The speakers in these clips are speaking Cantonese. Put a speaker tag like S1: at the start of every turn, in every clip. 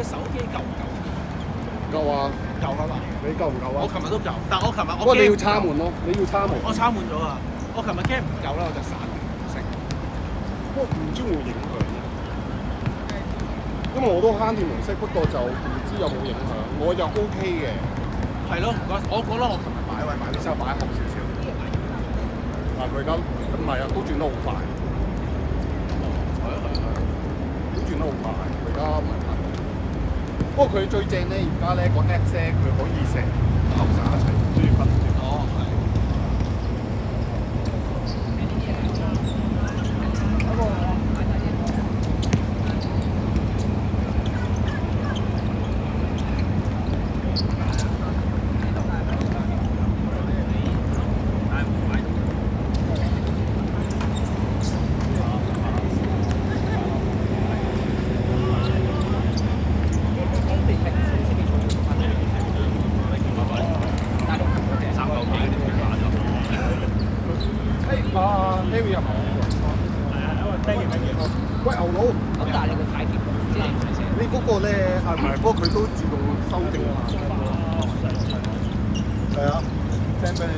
S1: 手機夠唔夠？
S2: 夠啊！
S1: 夠啊嘛！
S2: 你夠唔夠啊？
S1: 我琴日都夠，但我琴日
S2: 不過你要插門咯，你要插門。
S1: 我插滿咗啊！我琴日驚唔夠啦，我就散食。
S2: 不過唔知會影響咧，因為我都慳電模式，不過就唔知有冇影響。我又 OK 嘅。
S1: 係咯，唔該。我覺得我琴日擺位擺得
S2: 之後擺後少少。嗱佢而家唔係啊，都轉得好快。
S1: 係啊係啊，
S2: 都轉得好快，佢而家唔係太。不過佢最正咧，而家咧個 Apps 咧，佢可以成後生一齊專業分。
S1: 哦係。
S2: Harry 入嚟。喂，牛佬。
S3: 咁但係你個太貼即係
S2: 你嗰個咧係唔係？不過佢都自動修正啊嘛。係啊，send 俾你。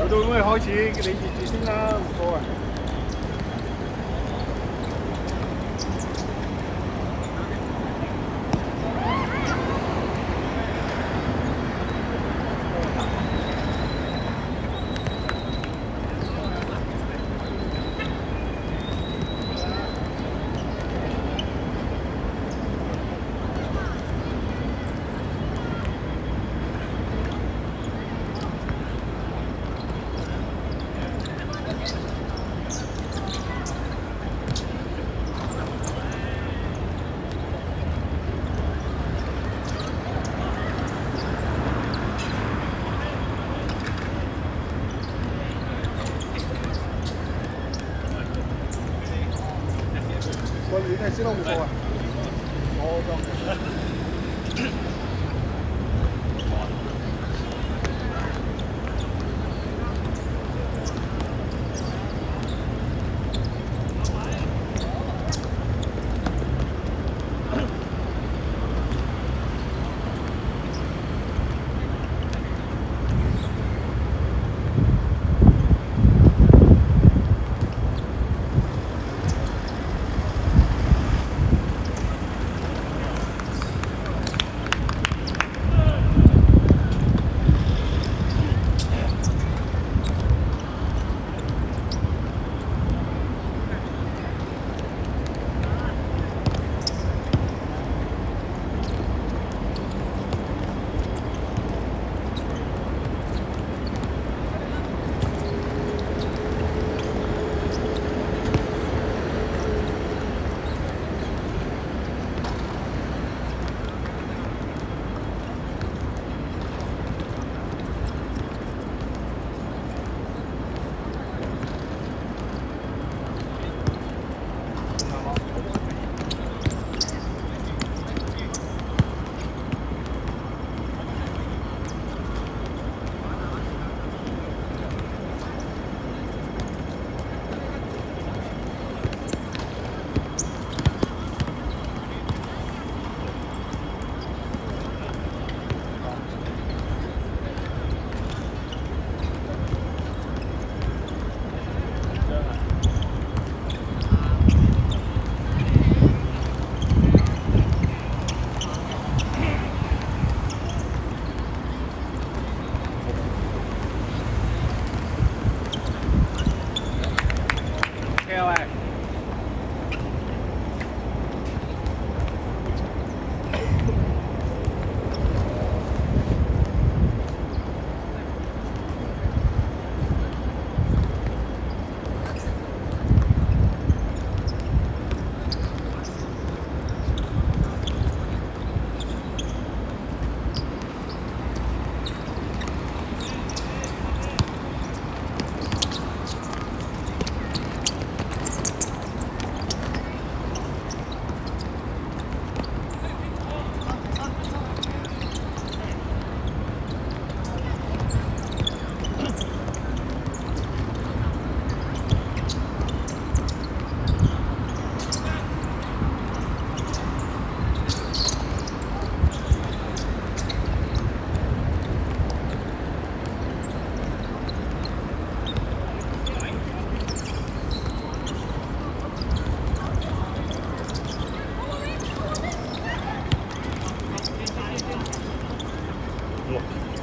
S2: 到咁你開始，你熱住先啦，冇所謂。個暖係先都冇錯啊！我得。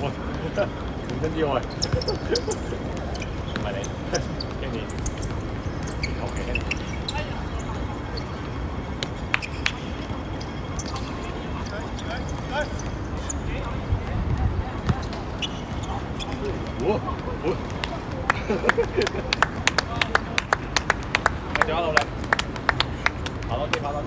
S4: 喂，認真啲喎，唔係你，經理，OK。繼續努力，跑多啲，跑多啲。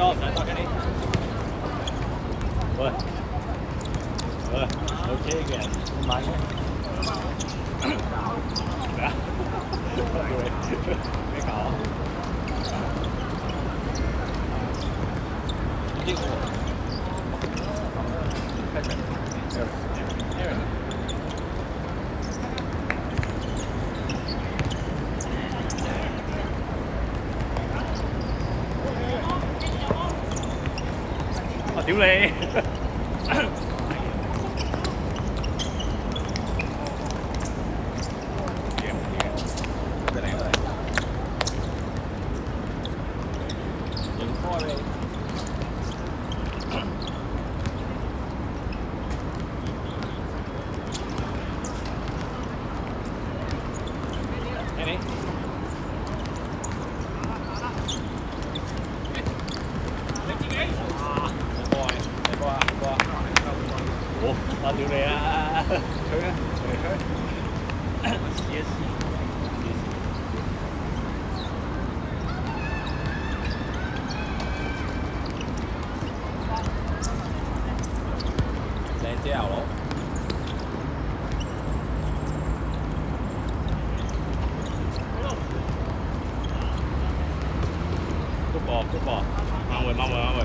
S4: 多，唔使多，經理。喂，OK 嘅，唔買嘅。咩啊？咩搞啊？呢個。我屌你！我屌你啊！吹啊！吹！試一試。靚姐牛佬。Good ball，慢回，慢回，慢回。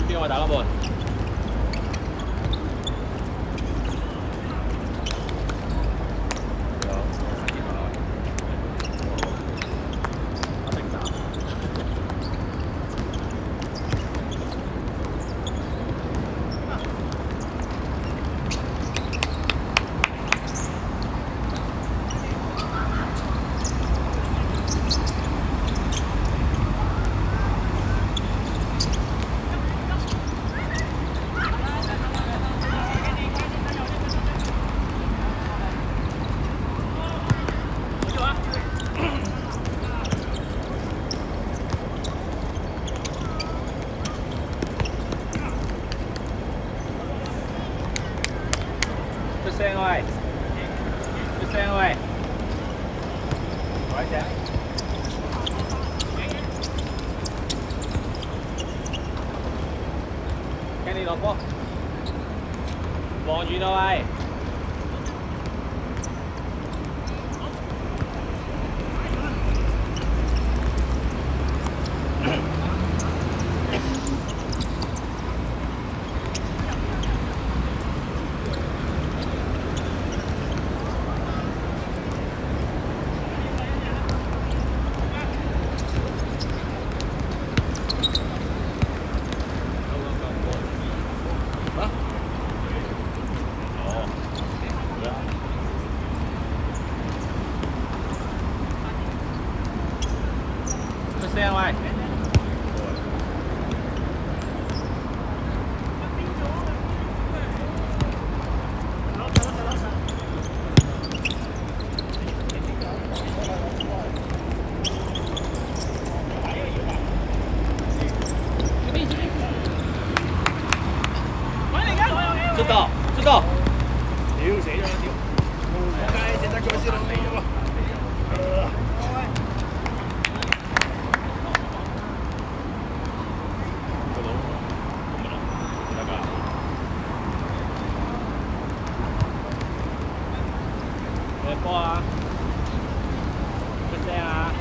S4: 邊位大家門？出聲喂！出聲喂！改隻。經理落波，望遠啊喂！出聲喂！出到，出到！屌死咗啦屌！仆街，死得佢先落地咗喎！波啊！出聲啊！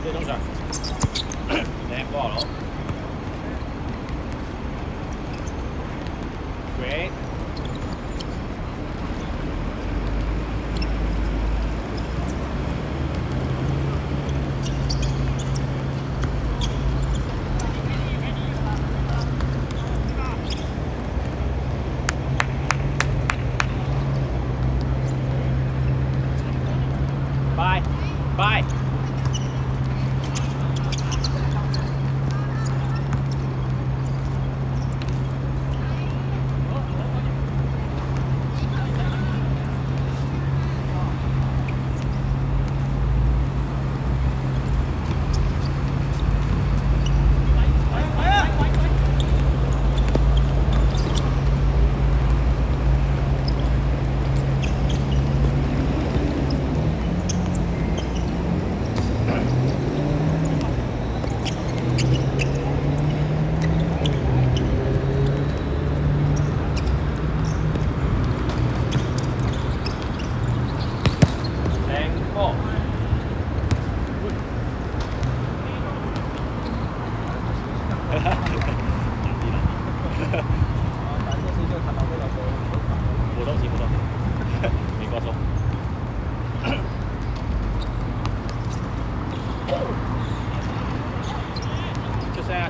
S4: 即係通常靚波佬。Great。Bye. Bye.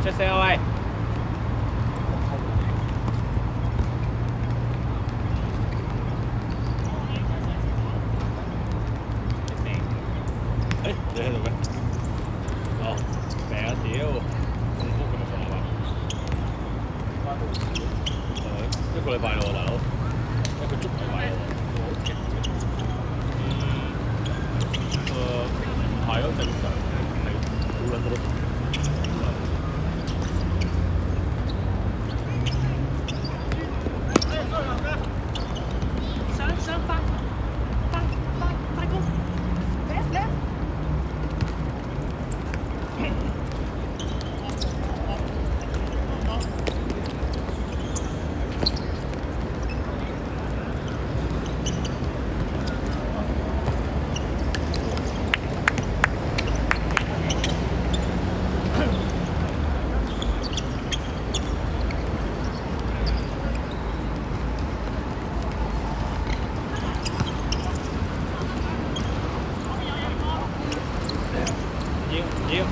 S4: 出聲啊喂！誒，你喺度咩？哦，病啊屌！咁福咁爽啊！一個禮拜咯，大佬，一個足禮拜咯，好勁嘅。唔係咯，正常係好撚多。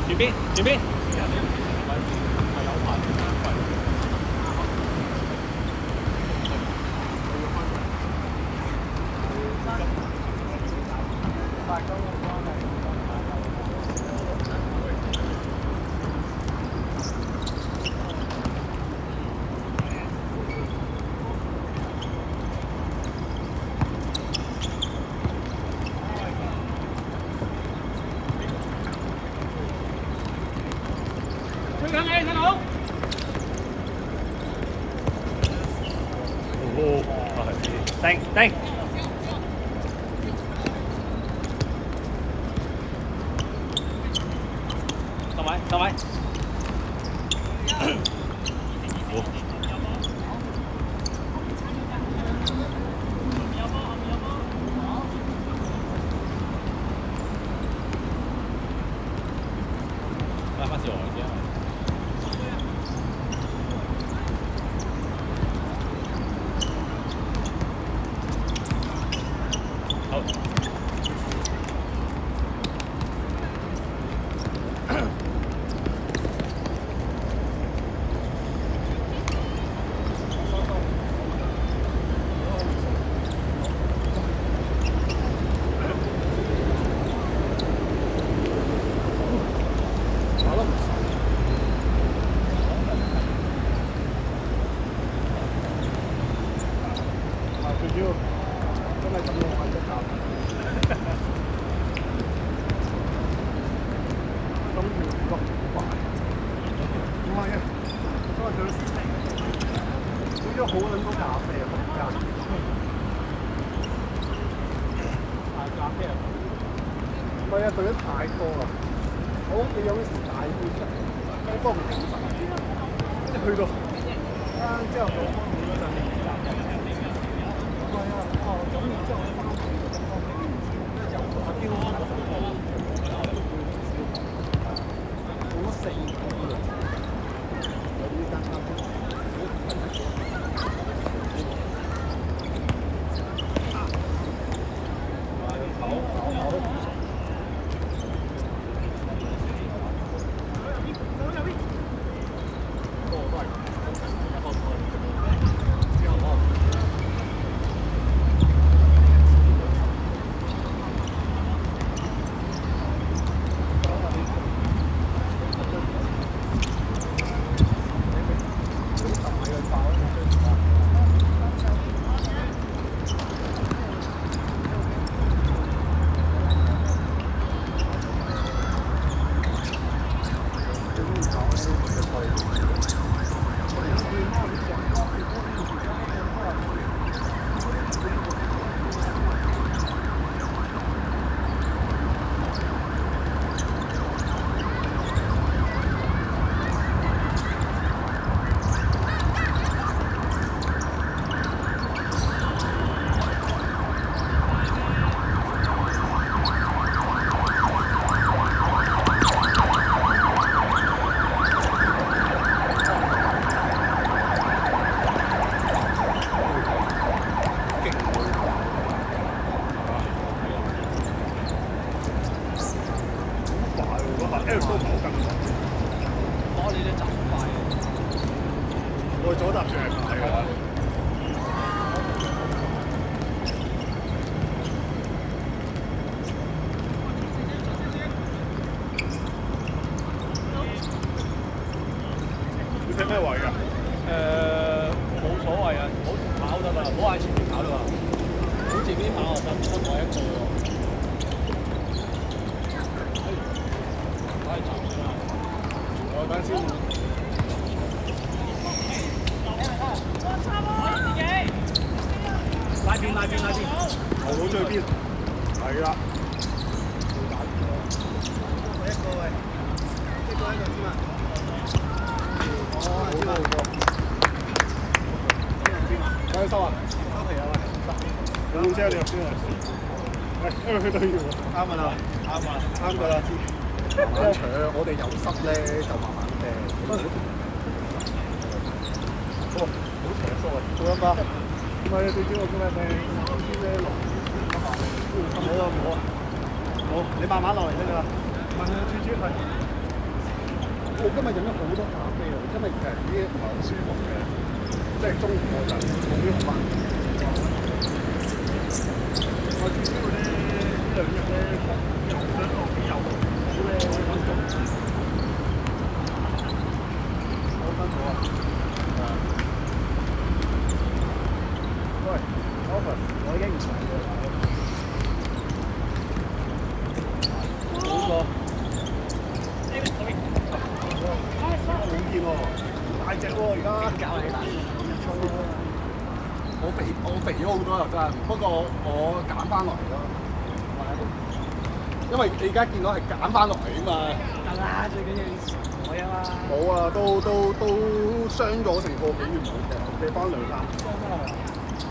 S4: 轉邊，轉邊。追緊你，細佬！哦，定定。收位，收位。翻小黃嘅。好。
S2: 好撚多咖啡啊！仆街。
S4: 咖啡啊！
S2: 唔係啊，對得太多啦。我屋企有時大杯出嚟，幫佢頂神。跟住去到之後到方面嗰陣，係啊，咁然之後翻去就方面，又打邊爐嗰陣，做咗4個啦。有呢間咖啡。我左搭住係快㗎啦。你睇咩位㗎？
S4: 冇所謂啊，唔好跑得啦，唔好喺前面跑得啦，好前面跑就得我一個喎。
S2: 我等先。
S4: 拉邊，
S2: 頭腦最邊？係啦。
S1: 一個喂，一個先啊。
S2: 好多。收收啊！
S1: 收皮啊喂。
S2: 有冇車你入先啊？因為佢都要。
S1: 啱㗎啦，啱㗎啦。
S2: 慢慢搶，我哋油濕咧就慢慢掟。好長數啊！做一巴。唔係啊，最主要叫咩名？啲咩龍？好啊，唔好啊。好，你慢慢落嚟得㗎啦。唔係啊，最主要係我今日飲咗好多咖啡啊！今日其實已經唔係好舒服嘅，即係中午嗰陣冇啲好翻。我最主要咧呢2日咧又想落幾油，好咧溫度，好辛苦啊！喂 ，Open， 我已經唔使咗啦。好過。好見喎，大隻喎而家。搞你大。我肥咗好多又真係，不過我減翻落嚟咯。因為你而家見到係減翻落嚟啊嘛。
S3: 得啦，最緊要我啊嘛。
S2: 冇啊，都傷咗成個幾月冇嘅，俾翻2、3。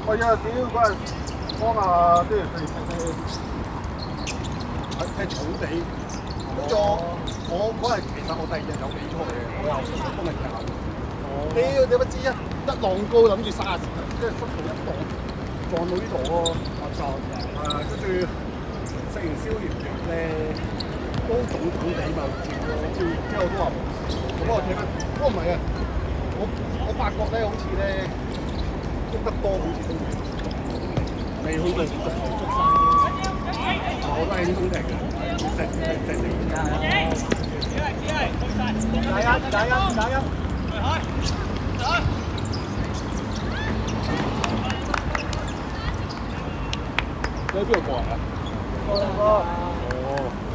S2: 係啊，屌嗰日幫啊，跟住佢踢草地，跟住我嗰日其實我第2日有比賽嘅，我又幫佢踢下。屌點不知一浪高諗住30，即係摔到一撞到呢度咯，我就跟住食完宵夜咧都腫地嘛，照之後都話冇事，咁我踢翻，不過唔係啊，我發覺咧好似咧捉得多好似都未去到捉晒，我都係輕鬆踢嘅，食打一。你喺邊度過嚟啊？哦，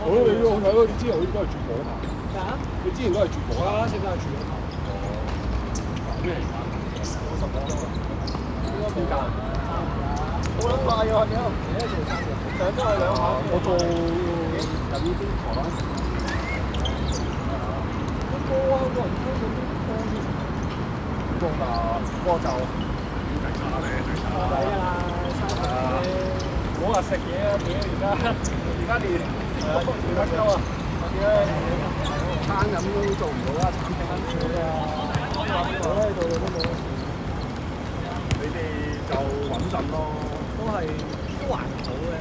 S2: 好你都好睇咯！你之前好似都係住火嘛？咩啊？你之前都係住火啦，先都係住火嘛？哦，咩嚟㗎？我10分鐘啊！邊間？好撚快喎！屌，上咗去2下，我做緊啲台灣。高啊！個人高到高㗎，不過就
S4: 最差咧，最差。
S3: 我睇啊，
S4: 唔好話食嘢啊！屌而家連連乜鳩啊！
S2: 餐飲都做唔到啦，慘死撚少啊！我喺度都冇。
S4: 你哋就穩陣咯，
S3: 都還好嘅。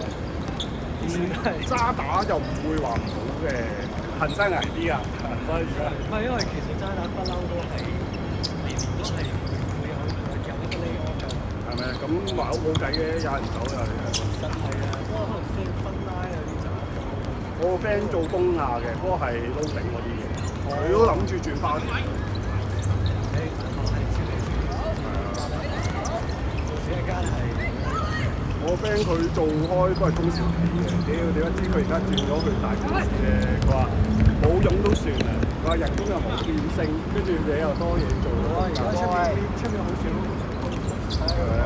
S2: 渣打就唔會話唔好嘅，
S4: 恒生危啲啊！所以而家
S3: 唔係因為其實渣打不嬲都係年年都係會有一個 lay off 嘅。
S4: 係咪？咁話冇計嘅，有人走又
S3: 真係啊，不過可能先分拉有啲就
S4: 我個 friend 做工廈嘅，不過係撈頂嗰啲嘅，佢都諗住轉花田。我 friend 佢做開都係中小企嘅，屌點解知佢而家轉咗去大公司咧？佢話冇佣都算啦，佢話人工又冇變升，跟住你又多嘢做咯。而家
S3: 出面好少，
S4: 係咪？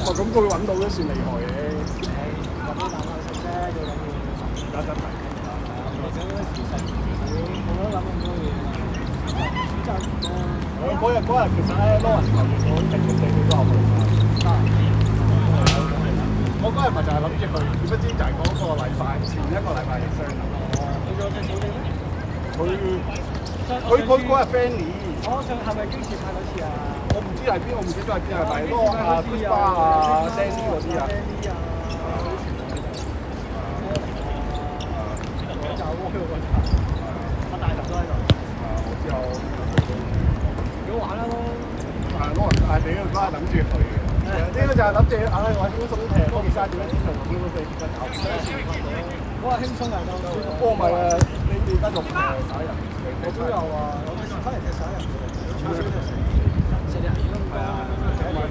S4: 哇！咁佢揾到都算厲害嘅。
S3: 揾啲啖口食啫，最緊要。
S4: 而家真係。
S3: 或者嗰時實冇得諗咁多嘢，選擇唔多。
S4: 我嗰日其實咧，撈人頭我直接地都有去。
S2: 我嗰日咪就係諗住去，點不知就係嗰個禮拜前一個禮拜亦相等。
S3: 你做隻草地咩？
S2: 佢嗰日 Fanny，
S3: 我上係咪經常派嗰次啊？
S2: 我唔知係邊，我唔記得咗係邊，係咪嗰個啊 Puspa 啊、Sandy 嗰啲啊？
S3: 就窩嗰個我大頭都喺度。
S2: 我之後
S3: 幾好玩啦都。
S2: 係攞人帶俾佢嗰日諗住去嘅。呢個就係諗住我輕鬆踢嗰件衫點樣做，點樣俾佢搞。
S3: 嗰個輕鬆嚟到。
S2: 不過唔係啊，你哋得6場打人，
S3: 我都有啊，我之前翻嚟踢曬人嘅，成日咁多。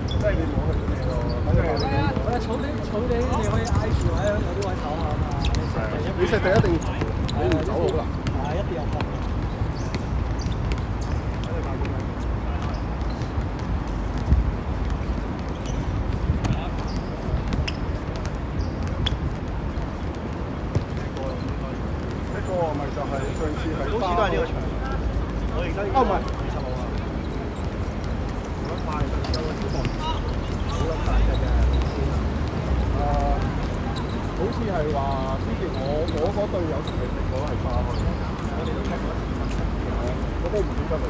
S2: 即係你冇去嗰啲咯。
S3: 我哋草地你可以挨住喺有啲位唞下嘛。
S2: 你食第一定你唔走好啦。
S3: 係一定有放。
S2: 咪就係上次係
S3: 好似都係呢個場。我而家
S2: 唔係
S3: 20號啊。
S2: 有得賣有個消防好撚大隻嘅。好似係話之前我嗰隊有同你食過係花開，我哋都 check 過我都唔記得啦。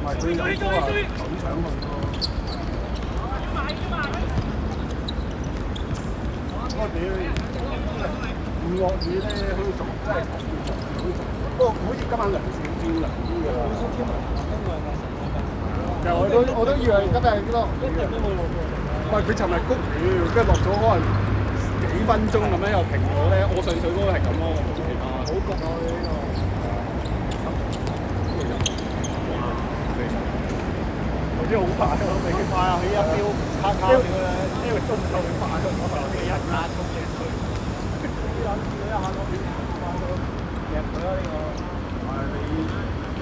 S2: 唔係佢有個話捧上去咯。我屌，唔落雨咧，佢仲真係講唔上。不過好似今晚涼少少涼啲㗎啦。其實我都以為今日咯，
S3: 一日都冇落過。
S2: 唔係佢尋日谷雨，跟住落咗可能幾分鐘咁樣又停咗咧。我上水嗰個係咁咯，冇其他。好焗啊！呢個。啲好快咯，未幾快啊！佢一飆卡卡咁樣，呢個中夠快咯，我頭先一壓衝嘅佢，啲撚住一下個表快到夾佢啦呢個。係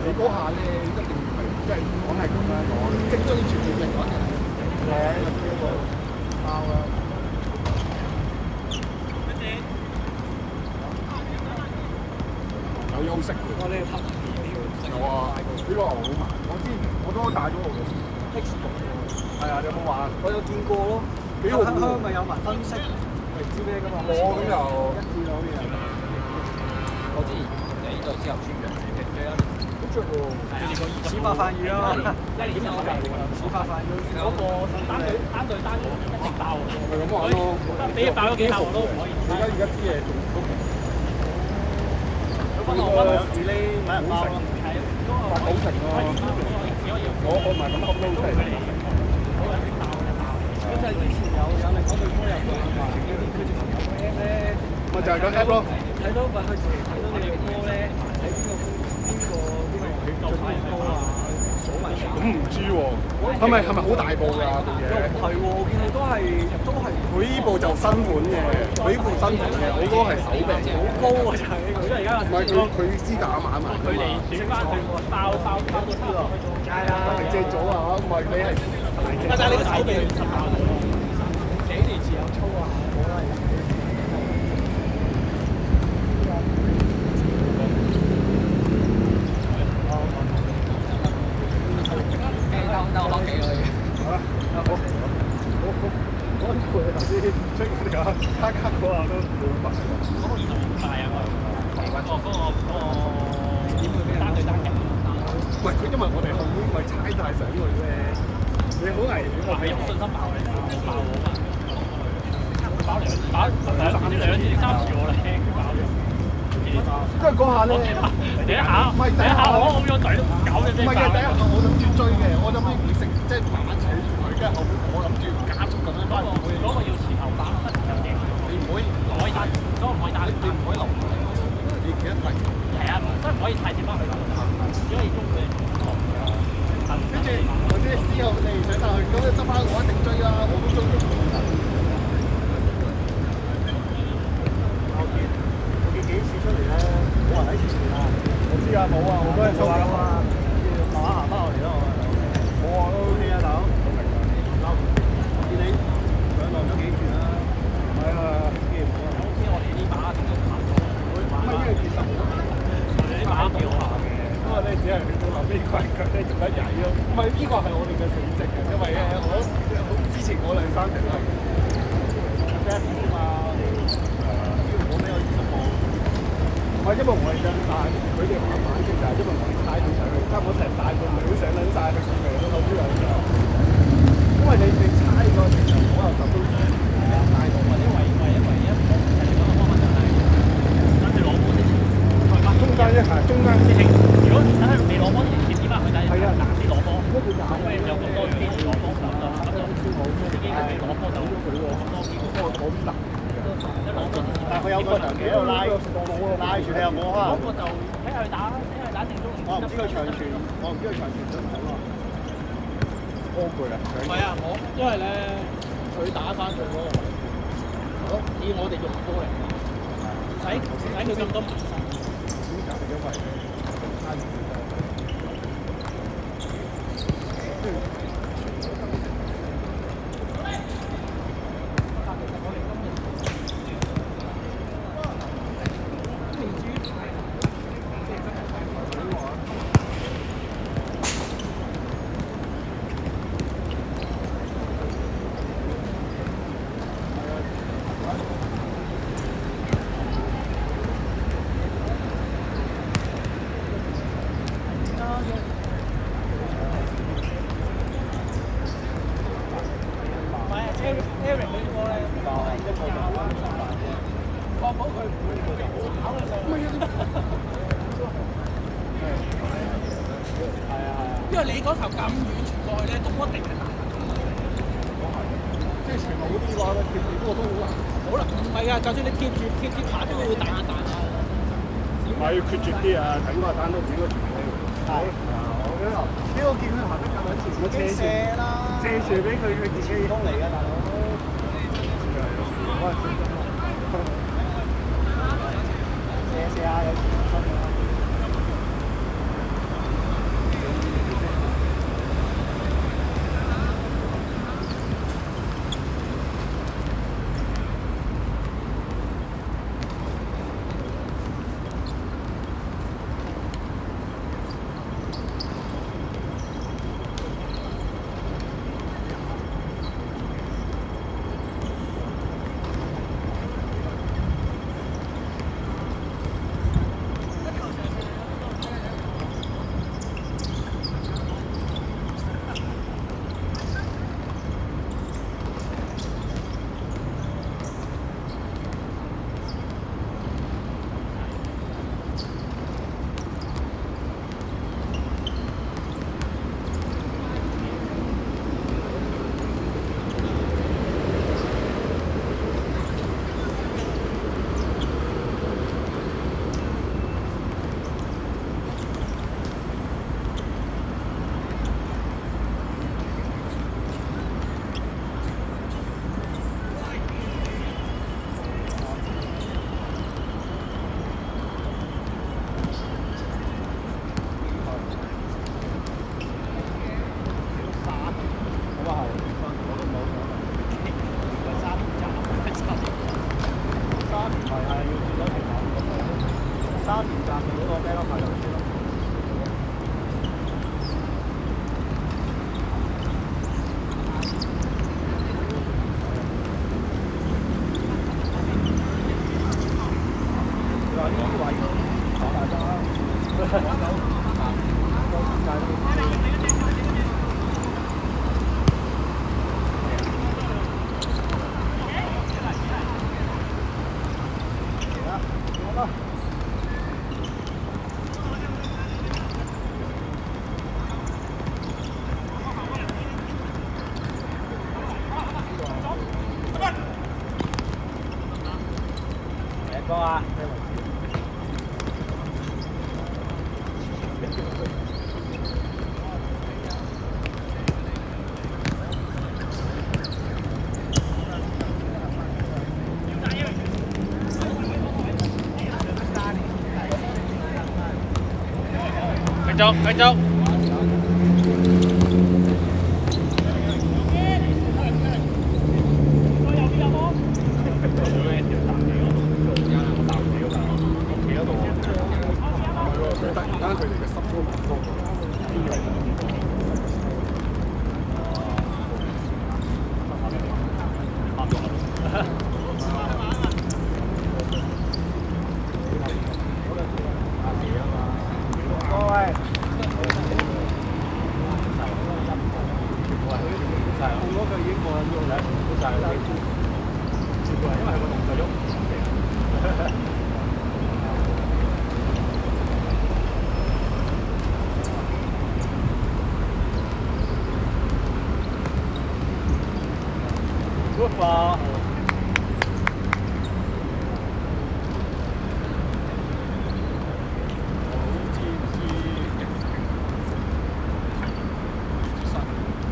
S2: 你嗰下咧一定係即係講係咁樣講，即係將啲全部嘅講嘅。係呢個包啦。有休息嘅。我呢個拍片有啊，呢個牛好慢，我之前我都帶咗我嘅。X6係啊，你有冇玩？我有見過咯，幾好喎！咪有埋分析，唔知咩㗎嘛？我咁又一見到嘅。
S5: 我之前嚟呢度之後穿嘅，
S2: 好着喎，
S3: 似白飯魚啊！似白飯魚嗰個單隊一直爆，
S2: 咪咁玩咯。
S3: 俾佢爆咗幾下我都唔可以。
S2: 而家啲嘢仲都
S3: 分我處理揾人包咯，
S2: 但好食咯。我唔係咁噏撈出嚟。
S3: 咁就係之前有另嗰隊波入到話，佢直情有個 app 咧，
S2: 咪就係個 app 咯。
S3: 睇到咪佢直情睇到你嘅波咧，喺邊個邊個做咩波啊？鎖埋㗎。
S4: 咁唔知喎，係咪好大部㗎部嘢？
S3: 又唔係喎，我見到都係
S4: 佢呢部就新款嘅，佢呢部新款嘅，我嗰個係手柄嘅。
S3: 好高啊！就係呢個，因為而家
S4: 唔係佢支架買埋㗎嘛。
S3: 食翻佢包到差唔多。係啊，
S4: 借咗啊！唔係你係
S3: 但係你個手臂幾年前有粗啊，冇啦。
S5: 兜翻幾個月。
S4: 我頭先出嗰啲卡嗰下都好煩。
S5: 嗰個唔大啊，嗰個點會俾單對單嘅？
S4: 唔係佢，因為我哋後面咪猜大上去咧，你好危險啊！
S5: 係有信心爆你，爆我嘛？爆兩次三次我啦，爆咗。
S2: 跟住嗰下咧，
S5: 第一下我咗嘴都唔搞嘅啫。
S2: 唔係嘅，第一下我諗住追嘅，我諗住會食即係打扯住佢，跟住後面我諗住加速咁樣翻。
S5: 嗰個要前後打不能嘅，
S2: 你唔可以
S5: 可以打，嗰個唔可以打，
S2: 你唔可以留落嚟，你企一排。
S5: 係啊，真係唔可以太貼翻去，只可以喐佢。
S2: 跟住我知之後你上晒去，咁你執翻我一定追啦，我都追嘅。我見幾次出嚟咧，冇人喺前面啊！
S4: 我知啊，冇啊，我都係收緊啊。
S2: 慢慢行翻落嚟咯，
S4: 冇啊，都 OK 啊，大佬。
S2: 見你上落咗幾轉啦，
S4: 係啊，
S2: 幾唔好啊！
S5: 好似我哋呢把仲要行咗，
S2: 因為其實
S5: 呢把幾好行嘅。
S4: 不過咧，只係去到後邊攰腳咧，做得曳咯。
S2: 唔係呢個係我哋嘅死值嘅，因為咧我之前嗰兩三條係1點啫嘛，我俾我20步。
S4: 唔係因為我哋咁大，佢哋慢慢升就係因為我哋猜到上去，差唔多成大半秒上撚晒去見佢都後邊兩個。因為你猜個時候，我又就都有帶到，
S5: 或者唯一係你講嘅方法就係跟住攞波先，
S4: 中間一係中間
S5: 即係如果等佢未攞波之前貼翻佢，但係難啲攞波，
S4: 跟住就
S5: 咁咪有咁多機會攞波就機會攞波就咁多機會，
S4: 我啲難。
S5: 一攞波
S2: 但係佢有個長期喺度拉住你又冇可能。
S5: 嗰個就睇下佢打正中。
S2: 我唔知佢長傳，我唔知佢長傳準唔準喎。
S4: 安佢啊！
S3: 唔係啊，因為咧
S2: 佢打翻佢嗰個位。
S5: 好，以我哋用波嚟講，使佢咁多麻煩。
S4: 點解？因為猜唔到。
S3: 因為你嗰頭咁遠傳過去咧，都一定係難。
S2: 即係傳好啲嘅話，貼住嗰個都好難。
S3: 好啦，唔係啊，就算你貼下都會彈一彈啊。
S4: 唔係要決絕啲啊！等個單都自己個傳俾佢。
S2: 係。呢個見佢行得咁撚前，我
S4: 借
S2: 射啦。
S4: 借住俾佢，佢自己
S2: 風嚟㗎，大佬。射下有前鋒㗎。
S3: 啊？
S5: 繼續繼續。
S2: 突然間佢哋嘅濕都唔多
S4: 各位，半嗰個已經過咗喐啦，好晒啦，全部係因為佢個動作喐。
S3: Good ball。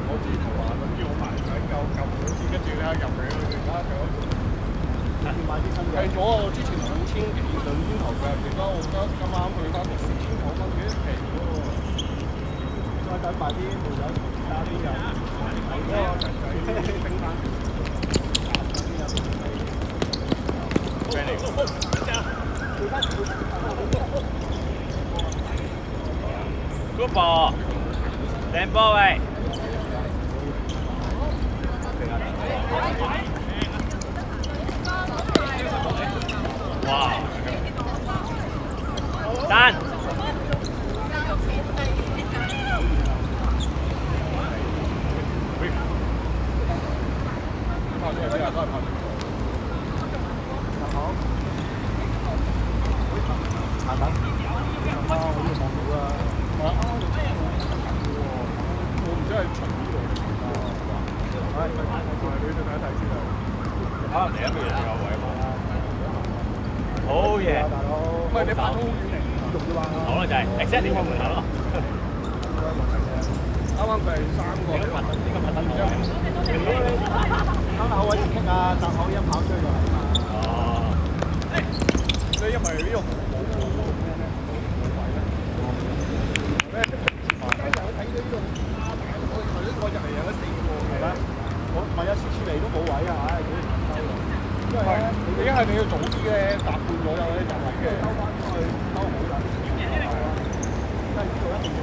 S2: 我之前話諗住我埋仔夠好似跟住咧入去佢而家
S4: 買啲新嘅。
S2: 計咗我之前2000幾2,000頭嘅，而家我覺得今晚去翻到4,000頭蚊幾平喎。
S4: 再等埋啲冇有其他啲人睇嗰個仔仔升翻。
S5: Good ball，靚波喂！哇！單！
S4: 下等，好似望到啦。
S2: 我唔知係巡呢度。你哋睇一睇先啊。
S5: 可能另一個人有位嘛。好嘢！
S4: 大佬，
S2: 唔係你拍到好遠嚟，
S4: 仲要話
S5: 好啦，就係 exactly 呢個門口咯。
S2: 啱啱佢係3個。
S5: 呢個麥登路。
S4: 啱口位傾啊，搭口一跑出去就係嘛。
S5: 哦。
S2: 所以因為呢個冇咩咧，冇位咧。咩？睇到呢度我入嚟有4個嘅。
S4: 係咩？我唔係啊，次次嚟都冇位啊，唉，幾難收啊。因為
S2: 已經係你要早啲咧，搭半左右咧就係嘅。
S4: 兜翻出去兜好緊。係啊，即係呢度一定要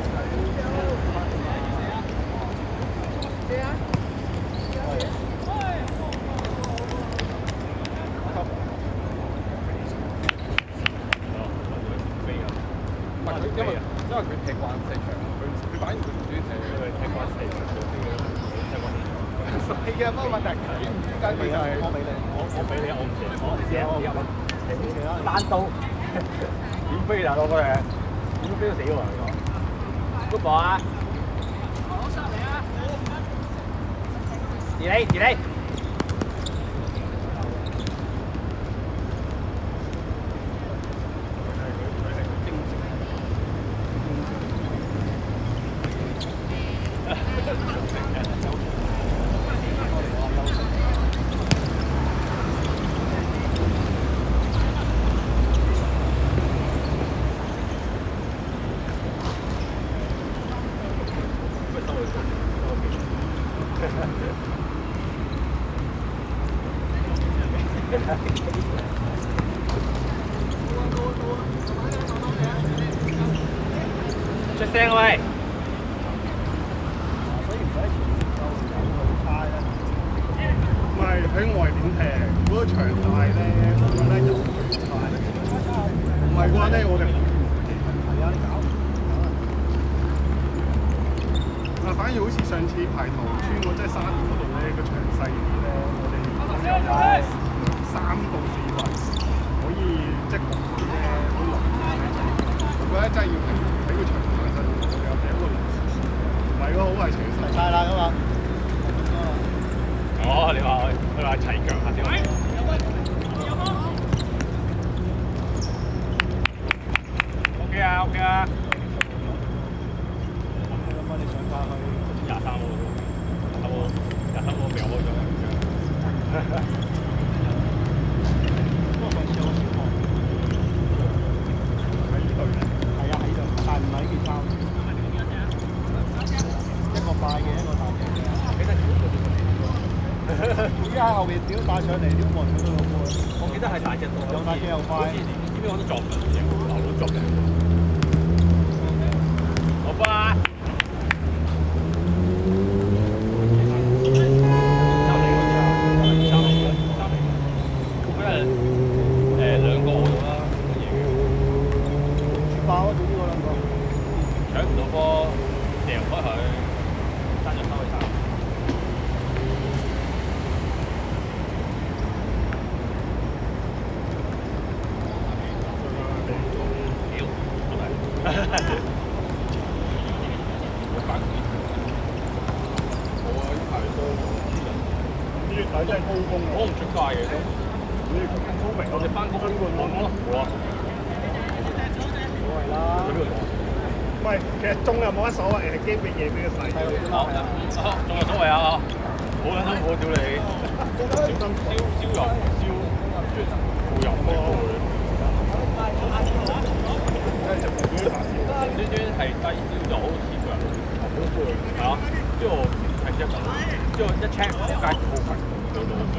S2: 因為佢踢慣4場，佢反而佢唔中意踢，佢踢慣4場嗰啲嘅，踢慣4場。係嘅，不過問題點解佢就係
S4: 我俾你，
S5: 我俾你，我唔借，我借你入。
S4: 你哋啦，單刀點飛大佬嗰嘢，點飛到死喎嚟講。
S5: Good ball 啊！移你。出聲喂！
S2: 唔係睇外邊踢，如果場大咧，我覺得就會差。唔係嘅話咧，我哋係啊搞。啊，反而好似上次排頭村嗰即係沙田嗰度咧，個場細啲咧，我哋3到4位可以即係焗佢咧，好耐。我覺得真係要睇個場本身，又睇個輪。唔係咯，好係長曬
S4: 晒啦咁啊！
S5: 哦，你話齊腳下先。
S3: 不過上次有個小學
S4: 喺呢度嘅。
S3: 係啊喺度，但係唔係呢件衫。一個快嘅，一個大隻嘅。
S5: 記得
S3: 而家喺後邊屌帶上嚟，屌冇人搶到個波。
S5: 我記得係大隻多，
S3: 又大隻又快。
S5: 知唔知我都作唔到嘢，流都作嘅。好吧。兩個好啦，乜嘢嘅？
S3: 爆啊！總之嗰兩個。
S5: 搶唔到波，掉開佢，單咗手去殺。屌，真係。我翻工。
S4: 冇啊！呢排多咗。呢月底真係高峰啊！
S5: 我唔出街嘅都。
S4: 你咁聰明，
S5: 我哋翻工我咯，冇啊。
S3: 所謂啦。
S5: 喺邊度講？
S4: 唔係，其實中又冇乜所謂，係驚俾嘢俾佢洗咗。
S5: 仲有所謂啊！好撚辛苦，屌你！
S4: 小心
S5: 燒油燒，冇油咯會。
S4: 真係就係啲大燒。
S5: 端端係低燒就好似個人好攰，係啊！之後係一陣，之後一 check 街好快，到到尾。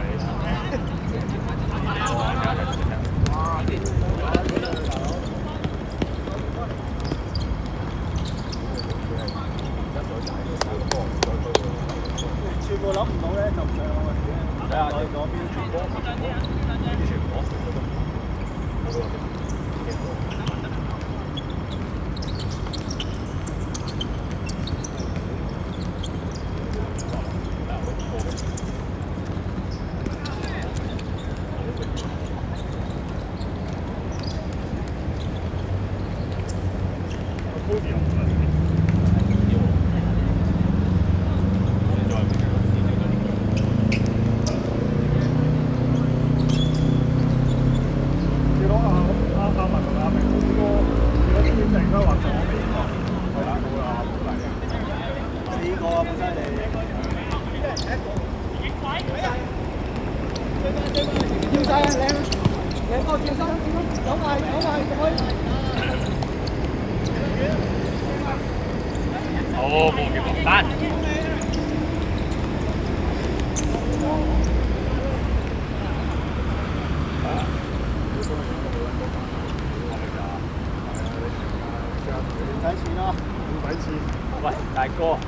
S3: 全部諗唔到咧，就唔上我哋睇下你嗰邊傳播。
S5: 喂，大哥，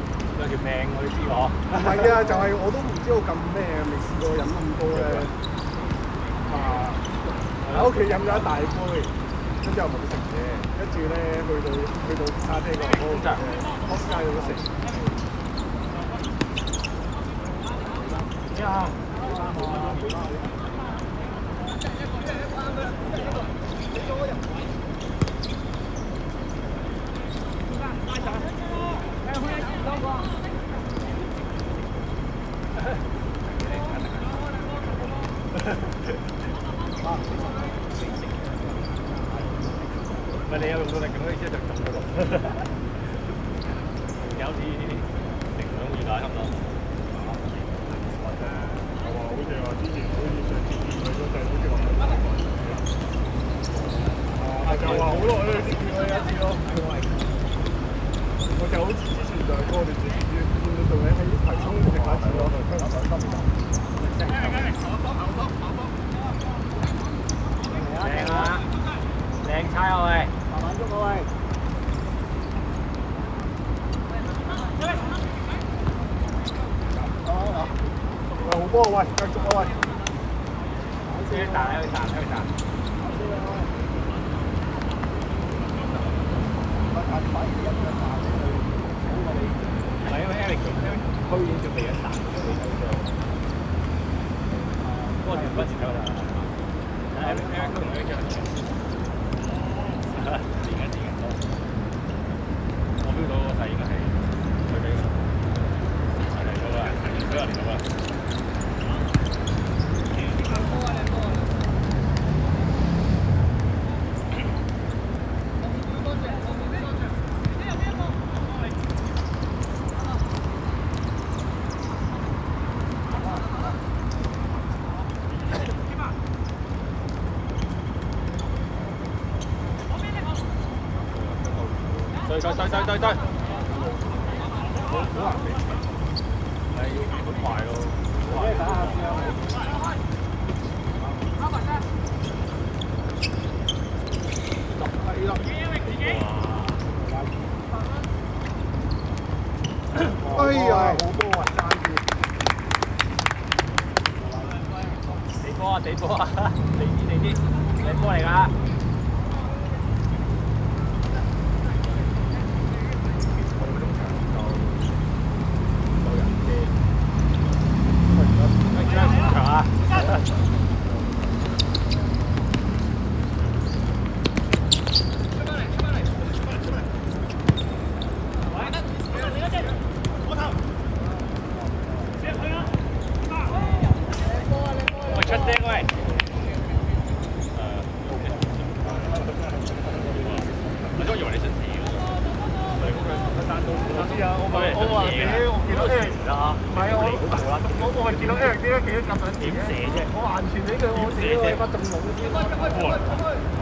S5: 有條命我你知我。
S4: 唔係啊，就係我都唔知道咁咩，未試過飲咁多咧。喺屋企飲咗一大杯，跟住又冇食嘢，跟住咧去到沙爹嗰度，真係撲街都食。
S3: 呀！
S5: 唔係你有用到力咁樣，即係就撳嗰度。有啲定兩個月大差唔多。
S4: 好似話之前好似上次見佢嗰陣，好似話就話好耐都見佢一次咯。我就好似之前就係我哋見到做嘢喺葵涌食下次咯，香港今年。
S5: 靚啊！靚差啊喂！
S3: 慢慢喐啊喂！
S4: 好波喂，繼續啊喂！
S5: 去彈去彈去彈！唔係因為 Eric 佢已經準備緊彈，嗰個條不前夠啦。Eric 都唔會將佢自己多。我 feel 到個勢應該係佢俾佢嚟到啦，俾我嚟到啦。好難避，係要避好快咯。
S4: 你打下先啊！係啦。哎呀，好波啊！爭住。
S3: 地波啊！地波啊！地啲，地波嚟㗎。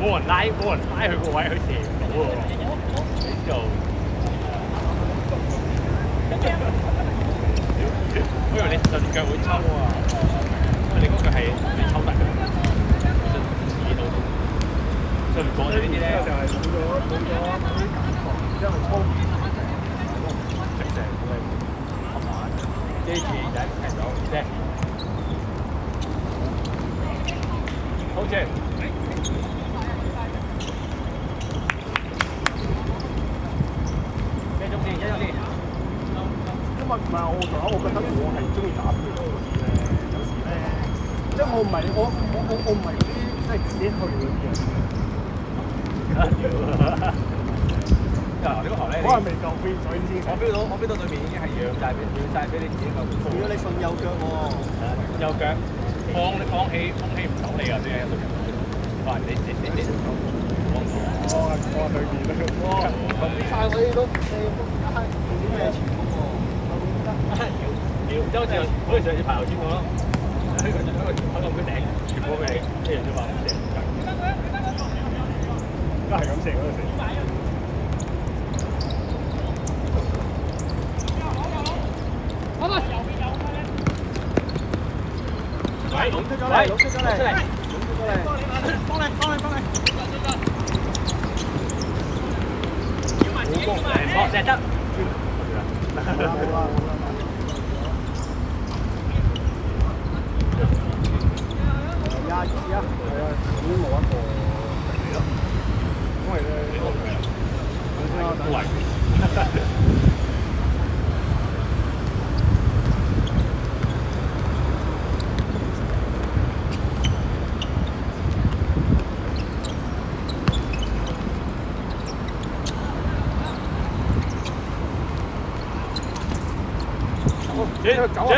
S5: 冇人拉佢個位，佢射唔到喎。就我以為你順腳會抽啊，因為你嗰腳係你抽得嘅，自己到。順過呢啲咧就係冇咗啲感覺，因為操直成佢係合埋，遮住就係到啫。好嘅。
S4: 因為唔係我覺得我係中意打邊嗰啲咧，有時咧，即係我唔係嗰啲即係自己去嗰啲人。
S5: 嗱，呢個球咧，
S4: 可能未夠飛，所以先。
S5: 我飛到對面已經係讓曬俾你自己夠。
S2: 如果你順右腳喎，
S5: 右腳放氣唔走你㗎，啲人。哇！你
S4: 我對面啦。
S2: 哇！咁快我哋都點咩前鋒喎？
S5: 即好似上次排球先我咯，喺個頂傳波俾你，一樣啫嘛，射唔緊。
S4: 都係咁射嗰度射。
S5: 喂，攞出咗嚟，攞出嚟，
S1: 幫你。
S5: 射得。
S4: 好啦。廿二啊，係啊，已經冇一個嚟咯。因為咧，
S5: 都係。走啊！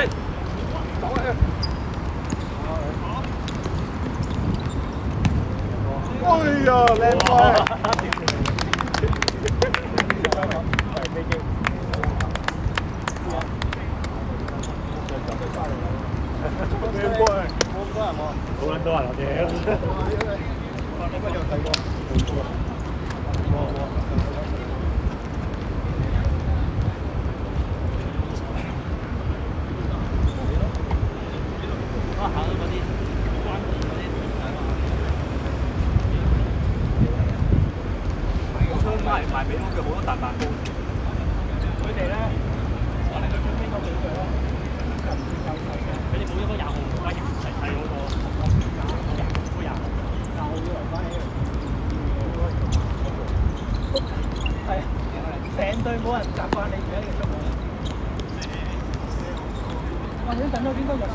S4: 哎呀，靚波！
S5: 好撚多人我哋。賣俾我嘅好多大白糕，佢哋咧，我哋去邊個比賽咯？佢哋冇咗個廿號關鍵係嗰個廿，但我以為翻起係成隊冇人習慣你而家嘅速度。或者等到邊個入場？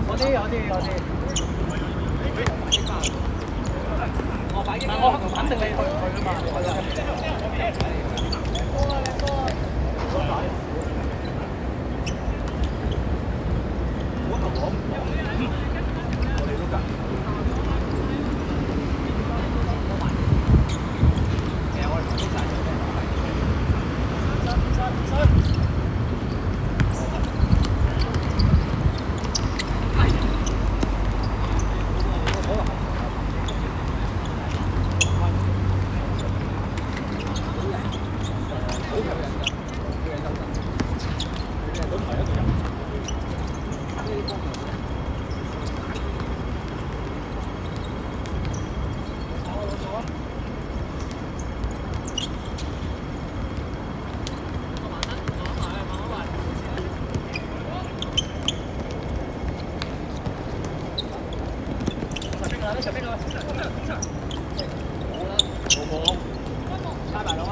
S5: 我啲。我肯定你去啊嘛，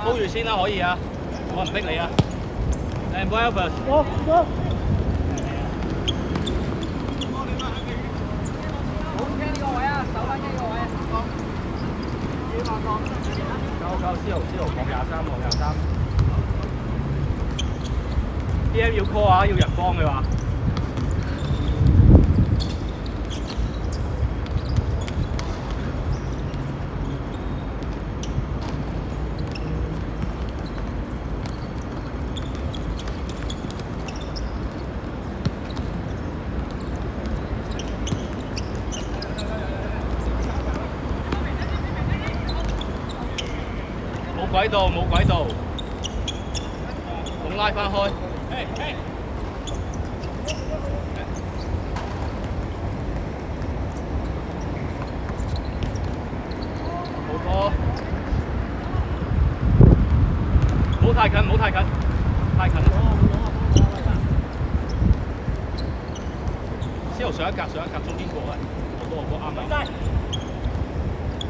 S5: 高住先啦，可以啊，我唔逼你啊。誒 b o Albert， 夠，C 號講23號23。PM 要 call 啊，要人幫嘅話。冇軌道，冇軌道，咁拉翻開。冇波，唔好太近，唔好太近，太近啦。之後上一格，中間過啊，好多啱啱。好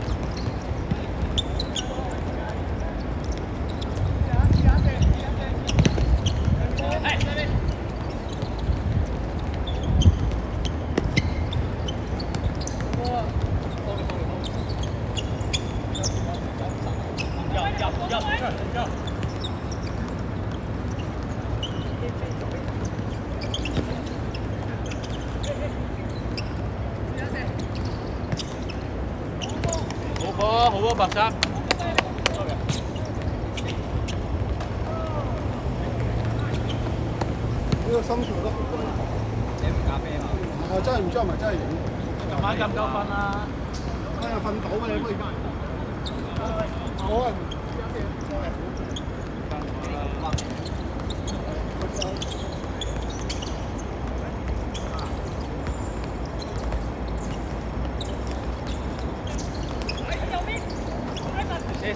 S5: 啊，白衫。
S2: 呢個心跳得好高。
S3: 你唔咖啡嘛？
S2: 係真係唔知係咪真係影。
S3: 琴晚夠唔夠瞓啊？
S2: 瞓到嘅你可以。我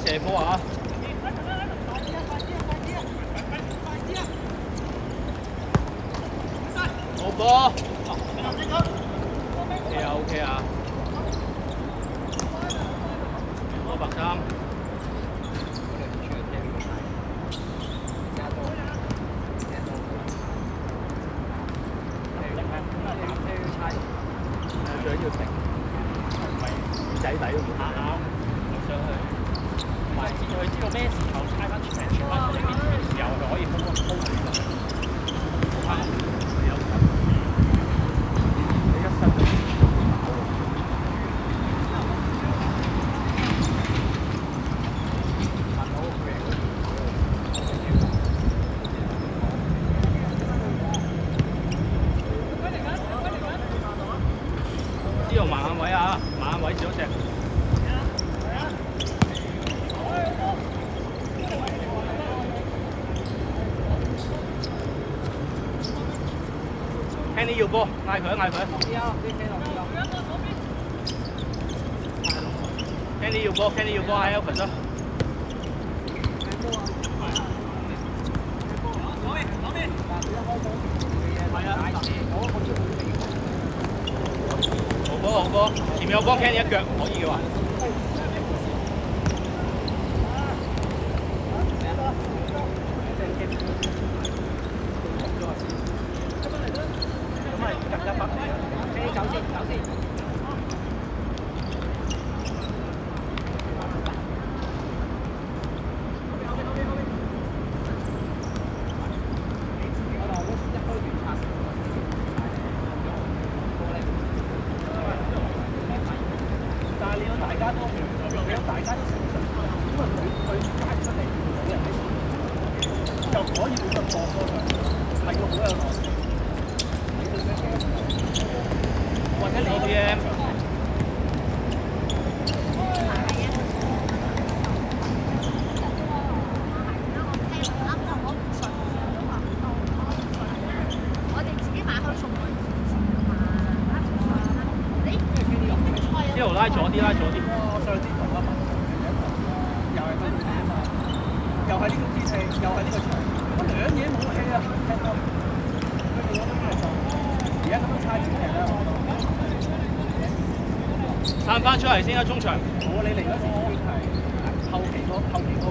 S5: 射波啊！冇波。OK 啊。攞白衫。最緊要停，唔係耳仔底都唔啱。上去。同埋佢知道咩時候猜翻全翻嗰邊嘅時候，就可以鋪住個。你一身呢度慢眼位啊，慢眼位少隻。Kenny 要波，嗌佢啊！嗌佢。Kenny 要波，Kenny 要波，嗌 Alfred 啦。好波，前面有幫 Kenny 一腳，可以嘅話。呢度拉左啲，拉左啲。
S3: 上啲同啊，又係分啊嘛，又係呢種天氣，又係呢個場，我兩嘢冇氣啊，踢到佢哋嗰種係做，而家咁樣猜錢嚟啦。
S5: 散翻出嚟先啊，中場。
S3: 我你嚟嗰時已經係後期個可能係咁。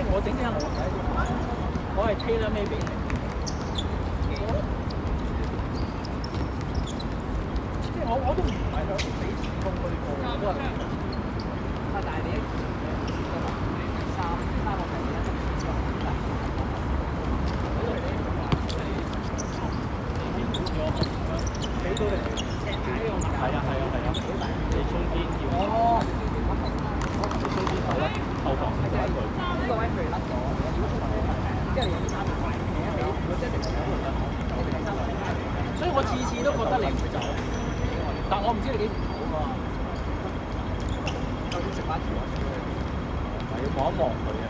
S3: 我整下我係 tailor made 俾你。即係我都唔係想俾錢工嗰啲貨，我都係。但係你一三個係俾到你。
S5: 係啊，你中間要。你中間後防係一句。
S3: 呢個位佢甩咗，即係有啲差別。所以我次次都覺得你唔會走，但我唔知你幾時走㗎。就算食飯前，
S5: 係要望一望佢啊！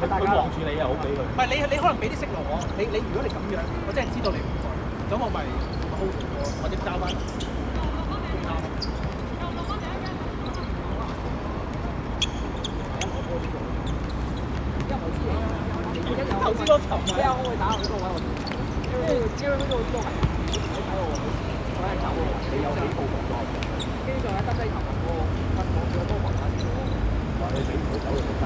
S5: 佢望住你又好俾佢。
S3: 唔係你可能俾啲息落我，你如果你咁樣，我真係知道你唔在，咁我咪 hold 住我，或者交翻。頭先嗰球咩啊？我會打我呢個位，因為呢個都係你睇我係走喎，你有幾步動作？跟住仲有得低頭個分網嘅波防反，
S4: 話你俾唔到走就仆街。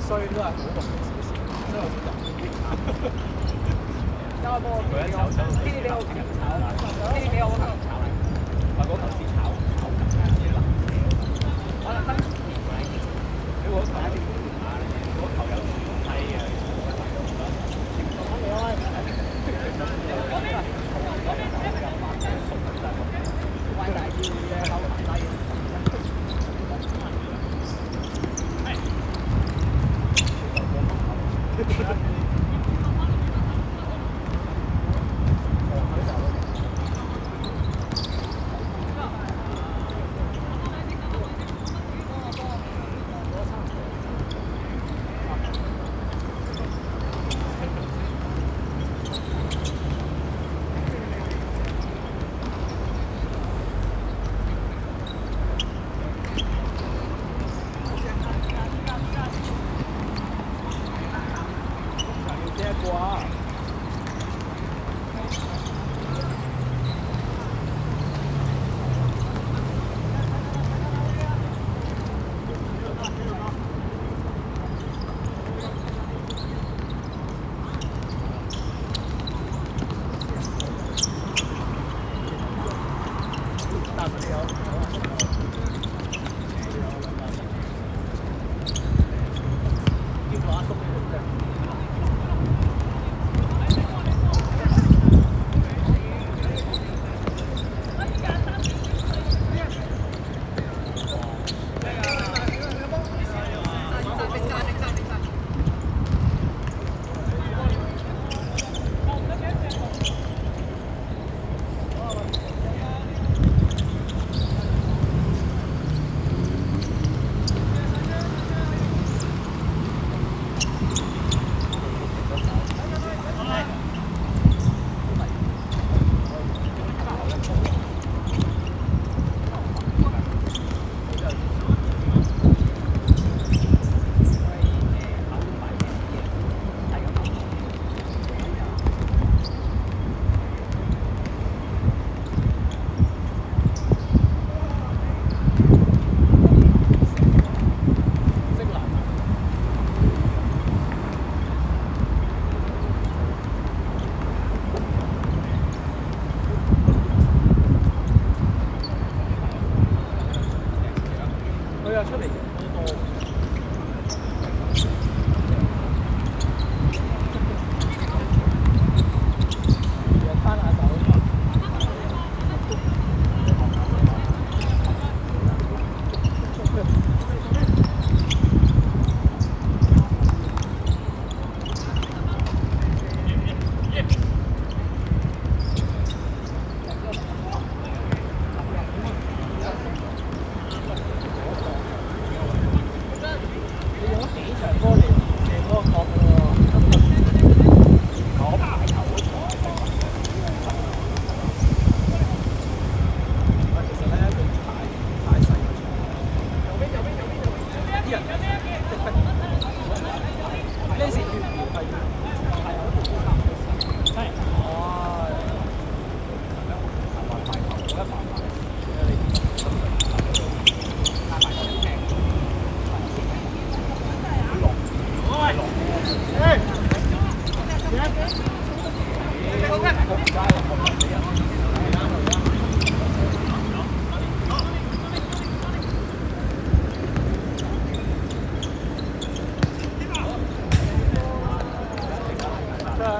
S3: 衰都係好動少少，都有啲人。因為波佢一炒，呢啲俾我球炒，呢啲俾我球炒嚟，話嗰球先炒緊啲難嘅。可能得你嗰球一定嗰球有低嘅。歪大啲嘅扭埋低。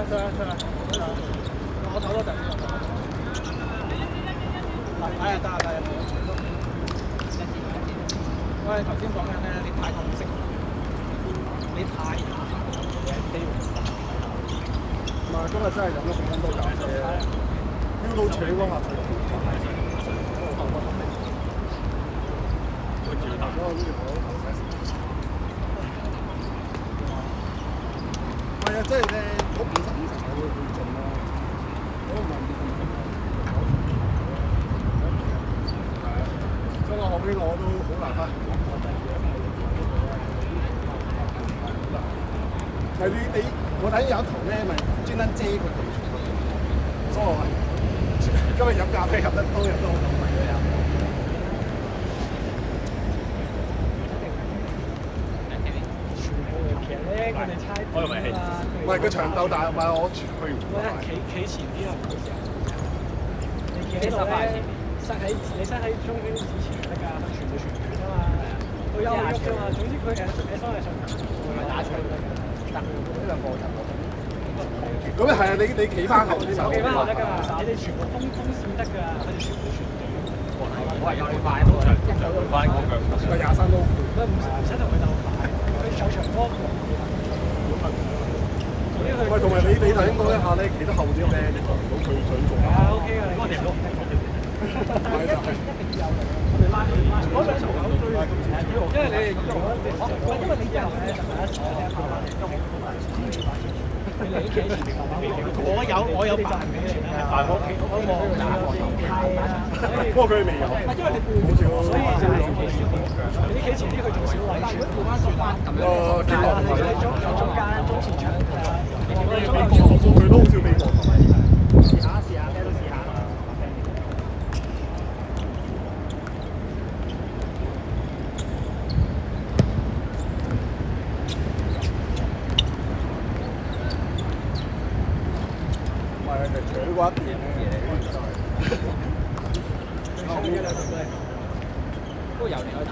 S4: 出啦出啦，我唞多陣先。
S3: 得啊得啊，喂，頭先講緊咧，你太過唔識，你太機會。
S4: 唔係今日真係飲咗幾斤多咖啡，飆到扯嗰下就係啊，即係咧，嗰50-50我會盡咯，嗰個唔係所以我後邊我都好難翻。係你我睇有一圖咧，咪專登遮佢哋，所以我係今日飲咖啡飲得多人都好咁嘅有。
S3: 其實咧，佢哋猜
S5: 我以為係
S4: 唔係個長鬥大，唔係我去唔到。
S3: 企前啲啊，唔好時候。你企喺度咧，塞喺中圈之前得㗎，佢傳到傳遠啊嘛。佢有喐啫嘛，總之佢誒收係上唔係打長得㗎，得呢兩個就
S4: 咁啊係啊，你企翻後啲手。
S3: 企翻後得㗎嘛，你哋全部風線得㗎，佢哋全部傳短。
S5: 我係有你快都長，快嗰腳。
S4: 個23都。
S3: 唔使同佢鬥快，佢手長波。
S4: 喂，同埋你頭先講一下咧，企得後啲咧，你做唔到佢想做。
S3: 係啊 ，OK 㗎，你嗰條路。
S4: 係就係。
S3: 我哋拉嗰兩條狗追，因為你哋用嗰隻，因為你之後咧就第一場咧跑翻嚟都好快，你企前面我有扮俾你啦，扮我打過
S4: 不過佢未有。
S3: 因為你
S4: 好似我。
S3: 所以就係企前啲，你企前啲佢做小位，但係如果調翻轉啦，咁樣你中間中前場
S4: 佢都好少美國。
S3: 試下咩都試下。
S4: 除咗嗰一邊咧，
S3: 都有你可以打。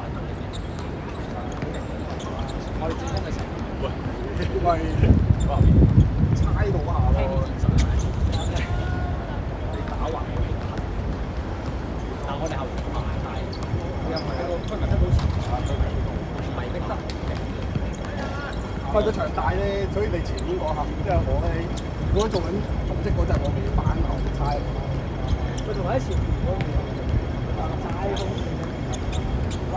S3: 我哋轉身嘅時候，
S4: 喂，猜到下咯。
S3: 你打橫嗰邊，但我哋後邊慢大，佢又唔係喺度，佢唔係喺度迷逼得。
S4: 喂，個場大咧，所以你前面嗰下，即係我咧，如果做緊組織嗰陣，我未反後猜。
S3: 佢仲喺前面嗰邊，齋風。喂，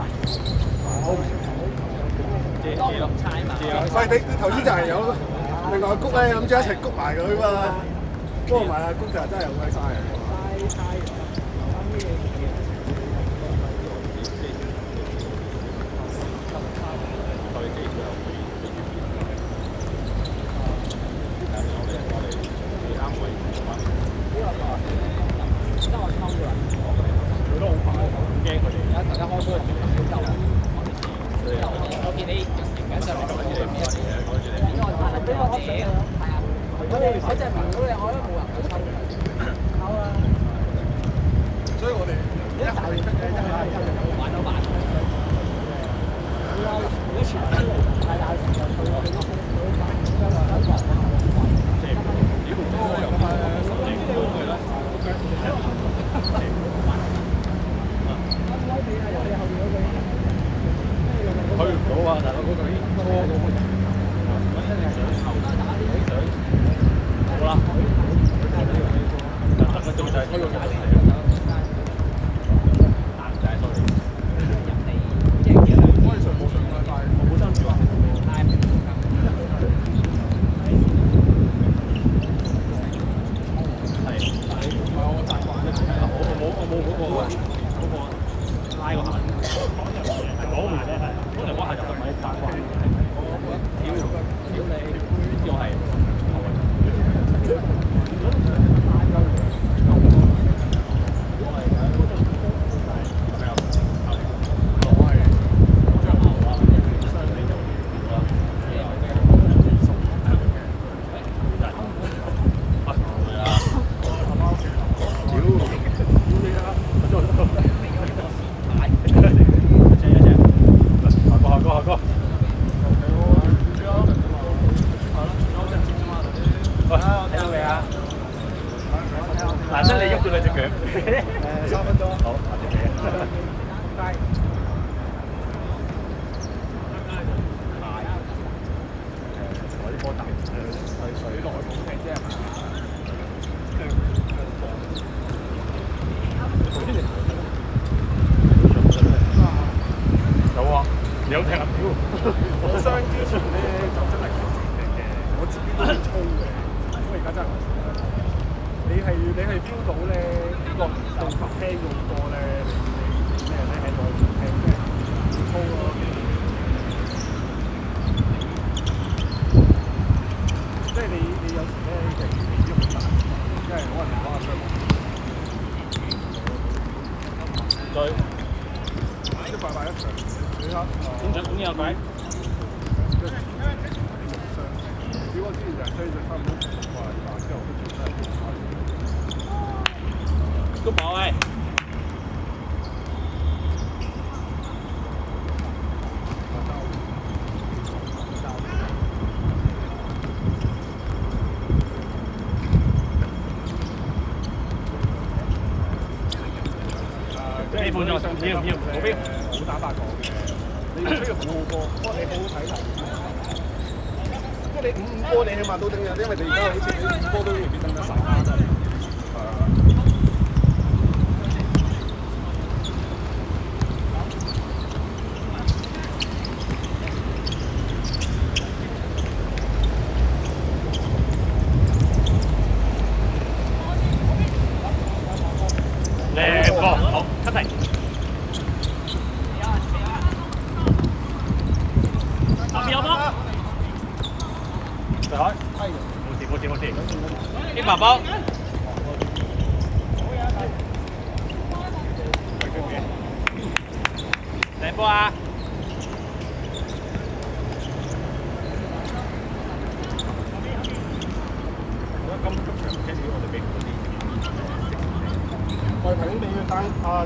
S3: 當唔猜嘛？
S4: 喂，你頭先就係有另外谷咧，諗住一齊谷埋佢嘛。不過唔係啊，谷就真係好鬼嘥啊！
S3: 猜
S5: 佢都好快，驚佢哋。
S3: 大家開波就我見你緊上嚟講住你邊一邊？因為我係俾我扯，係啊。我哋嗰隻明嗰隻，我都冇人去抽。抽啊！
S4: 所以我哋
S3: 一大出嘅真係玩到慢。如果全部太大時就對我哋都好慢，將來喺忙啊。即係屌多又10啦。
S5: 去唔到啊！大佬嗰個已經拖到，好啦。
S4: 個大水內冇踢啫係嘛？頭先你有啊，有踢啊屌！我傷之前咧就真係強踢嘅，我自己都係粗嘅，因為而家真係你係 feel 到咧呢個動作輕咗好多咧，你咩咧喺度踢咩粗咯。即係你有時咧嘅體積好大，因為可能你講下傷亡。對，即係快一場，你睇
S5: 咁有鬼？
S4: 如果之前就係追咗差唔多5個禮拜之後，都仲係
S5: 都冇喂。基本上唔要，冇必要，
S4: 好打法講嘅，你需要好好波，不過你好好睇球。即係你5波你起碼都頂嘅，因為你而家好似你5波都未必頂得晒。
S5: 靚波，好，cut題。後面有波。冇事。英華波。靚波啊！
S4: 我哋頭先你要爭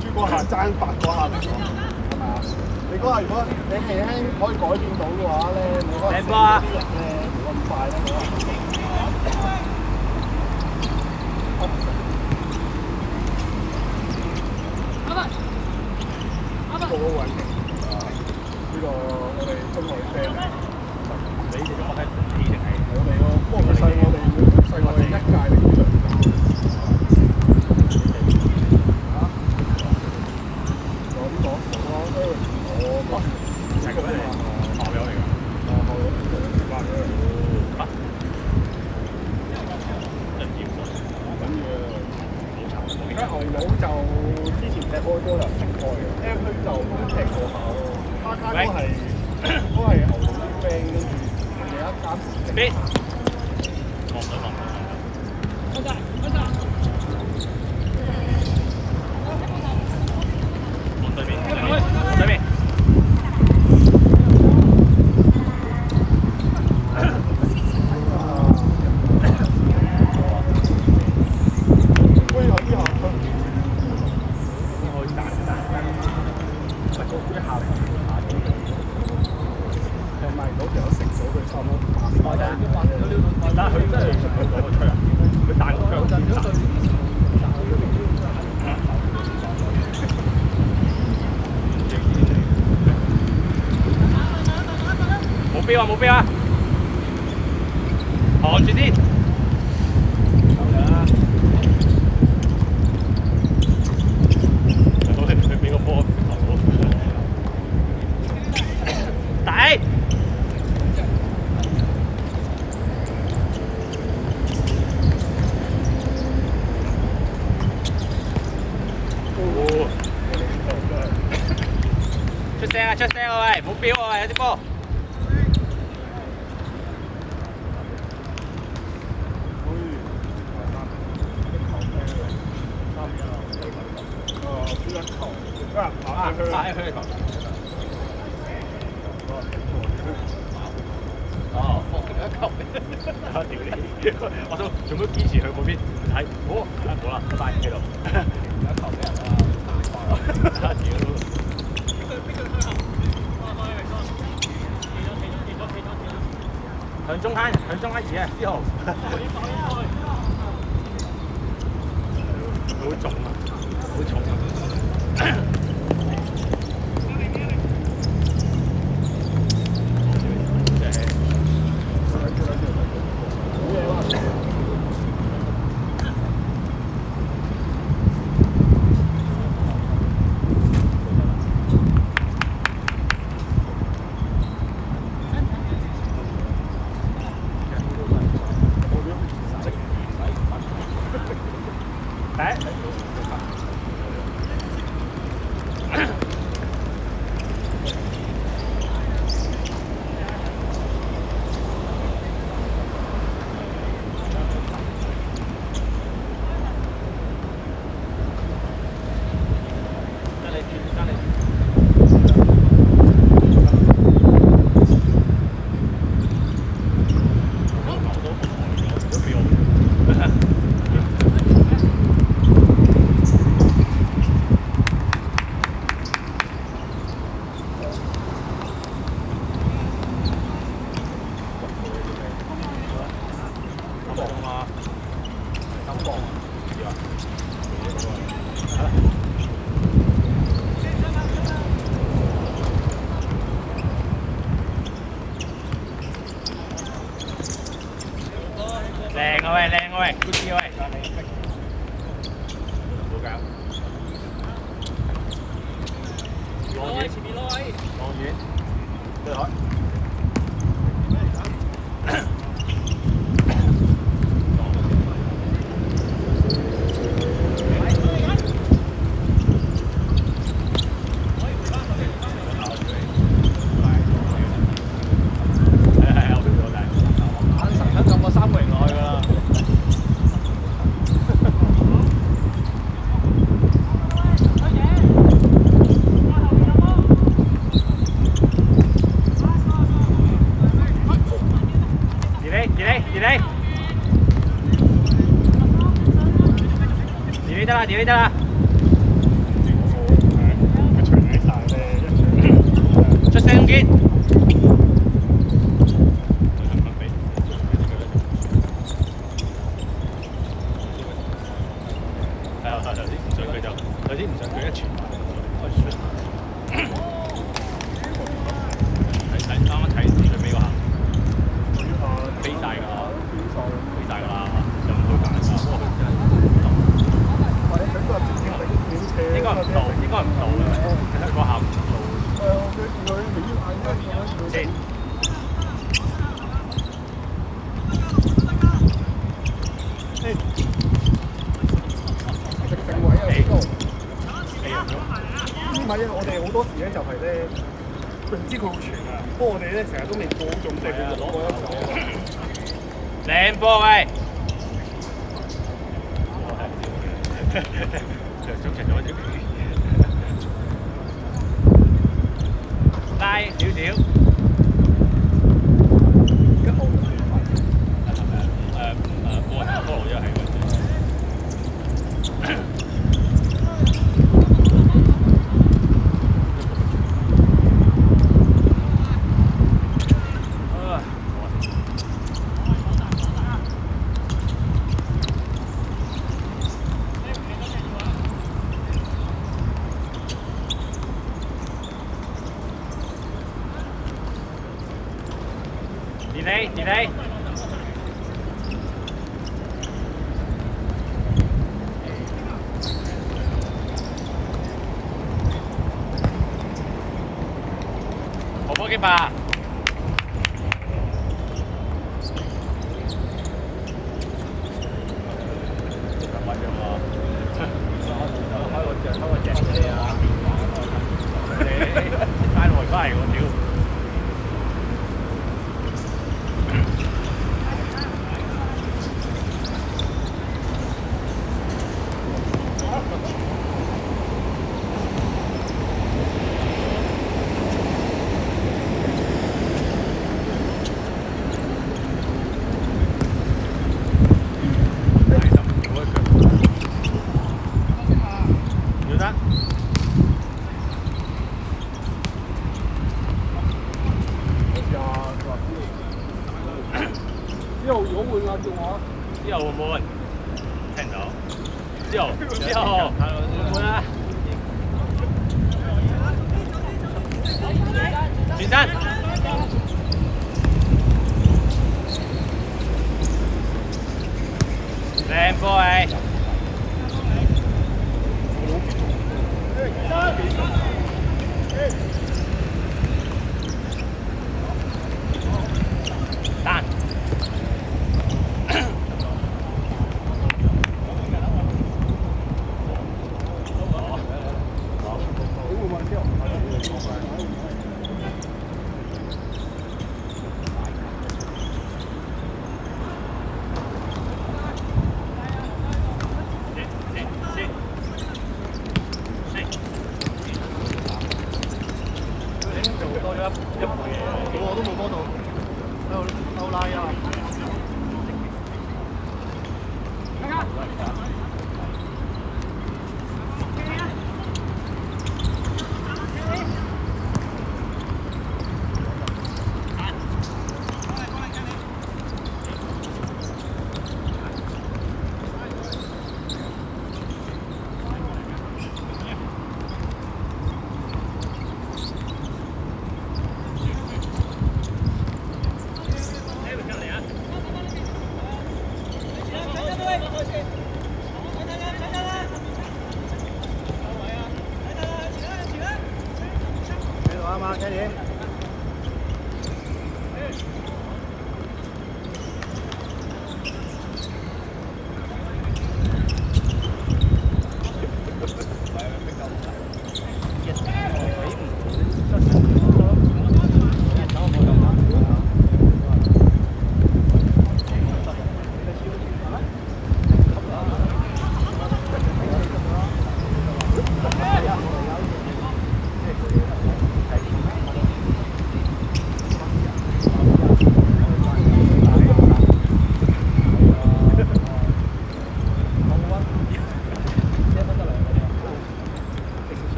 S4: 朱哥下爭發嗰下嚟講，係咪啊？你嗰下如果你輕輕可以改變到嘅話咧，你可能啲人咧冇咁快咧，嗰下。好穩定呢個我哋中學嘅 friend，你哋咁睇你定係我哋咯？不過佢細我哋一屆嚟嘅。牛佬就之前踢開波就食開嘅 ，M 區就踢過下咯。卡卡都係牛佬啲 friend，跟住另一間食。
S5: 望對面。但係佢真係佢講個吹啊！佢大個吹好真大。冇標啊！看住先。佢俾個波大。出聲啊喂！冇標啊喂！有啲波。哦，放一球。屌你！我都做乜堅持去嗰邊睇？好啦，拜拜喺度。一球俾人啦！屌！向中間移啊！之後好重啊！望啊，
S2: 感覺。
S5: 要啊，靚啊喂，靚啊喂，good 啲喂，好搞，望遠，前面攞位，望遠，對海。delay 得啦，
S4: 個場喺晒咧，
S5: 出聲見。係啊，頭先唔想佢就頭先唔想佢一傳睇啱啱睇最尾嗰下，飛晒㗎啦，飛晒㗎啦，就唔會揀㗎。不過佢真係應該唔到，應該唔到嘅，其實嗰下唔到。先。
S2: 定位有幾高？唔係啊！我哋好多時咧就係咧，佢唔知佢會傳啊。不過我哋咧成日都未過中，即係佢攞過一手。
S5: 靚波喂！拉少少。菠蘿因為係delay。好波機吧。翻來翻嚟我屌！
S2: 之後如果換啊叫我，
S5: 之後會唔會換？聽到。之後會換啦。轉身。靚波喂！單。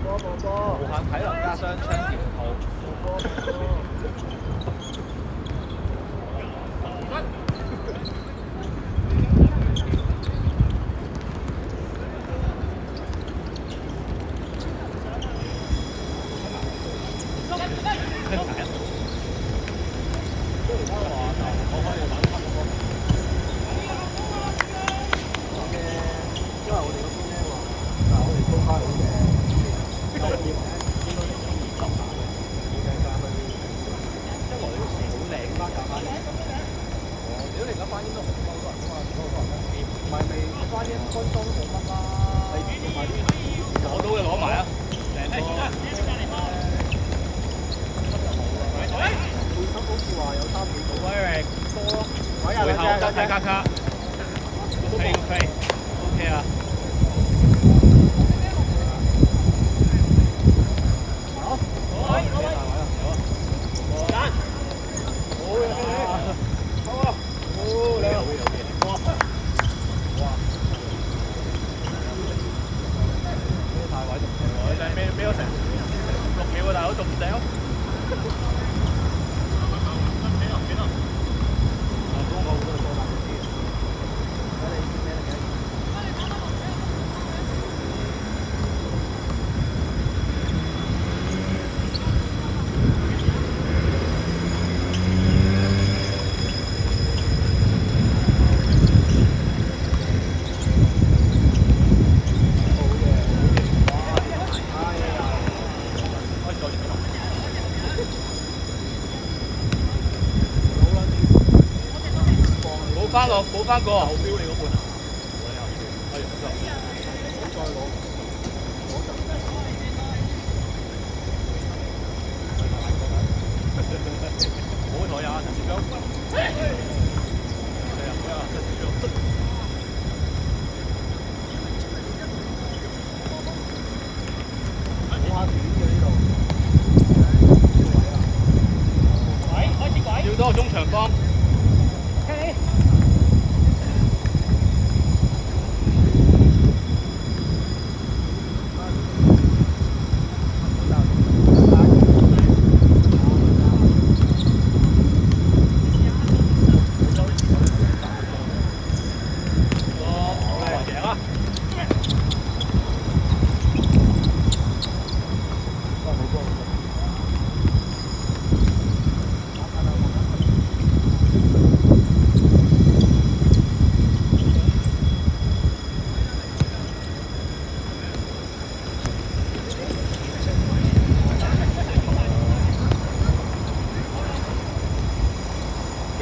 S3: 無限體能加雙槍劍套。
S5: 攞到嘅攞埋啊！威力多，回後睇卡卡，OK 啊！俾咗成6秒啊，大佬仲唔掉？補翻個後標你嗰半啊！好台啊，陳志標。要多個中場幫。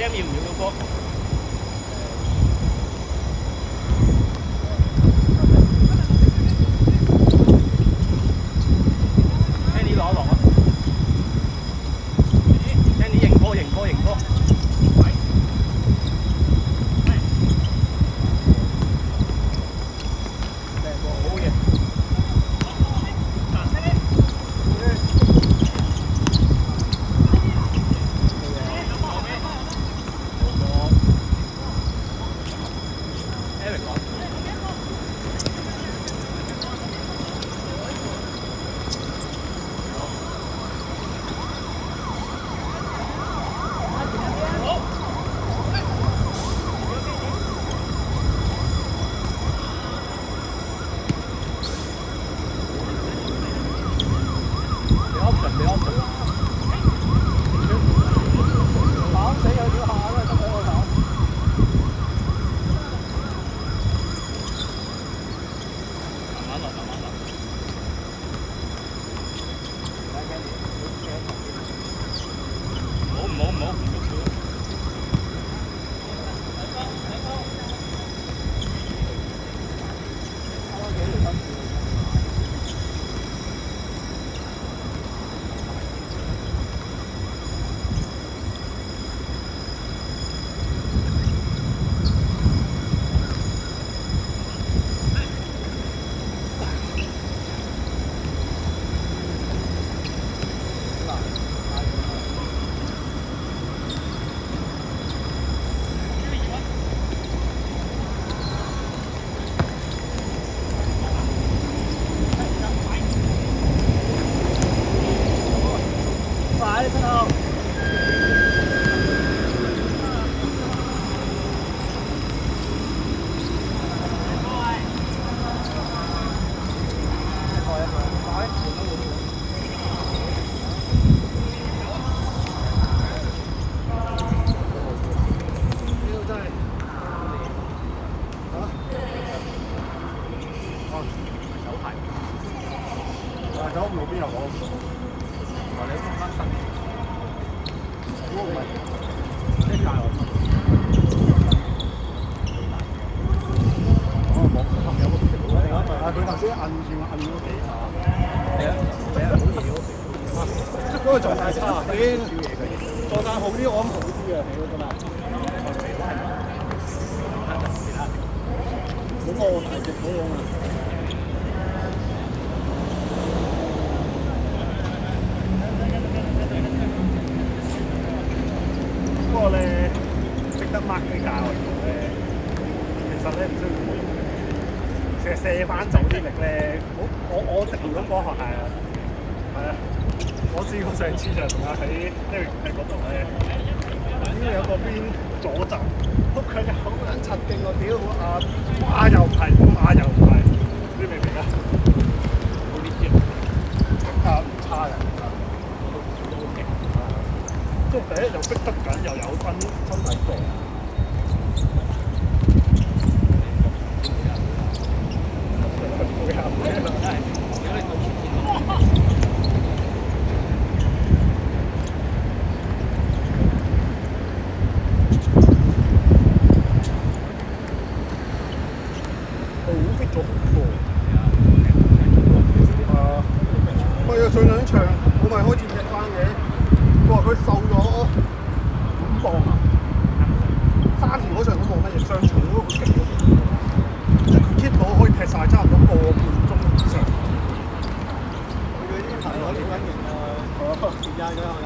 S5: 要唔要個波？Andy 攞落啊！Andy 贏波，贏波，贏波！好嘢！
S4: 係走路邊又攞唔到。
S3: 話你放翻燈，
S4: 嗰個唔係
S3: 即係教我。
S4: 有個佢頭先摁住我咗幾下。
S3: 係啊，好嘢喎！
S4: 嗰個狀態差，你狀態好啲，我諗好啲啊！你嗰個嗰個大隻嗰個啊！不過咧，識得 mark 啲價位咧，其實咧唔需要我用嘅，成日射翻走啲力咧，我直唔到嗰學係啊，係啊，我試過上次就同阿喺嗰度咧，點有個邊左閘，撲佢就好撚柒勁喎，屌啊！馬又唔係，馬又唔係，你明唔明啊？好啲啲，啊唔差嘅。即係第一又逼得緊，又有身體過。好逼咗好多。唔係啊，上兩場我咪開始踢翻嘅。哇！佢瘦咗5磅啊！3條嗰場都冇乜嘢，上場嗰個勁咗啲，即係佢 keep 到可以踢晒差唔多個半鐘以上。佢啲朋友練緊型啊！時間嘅我覺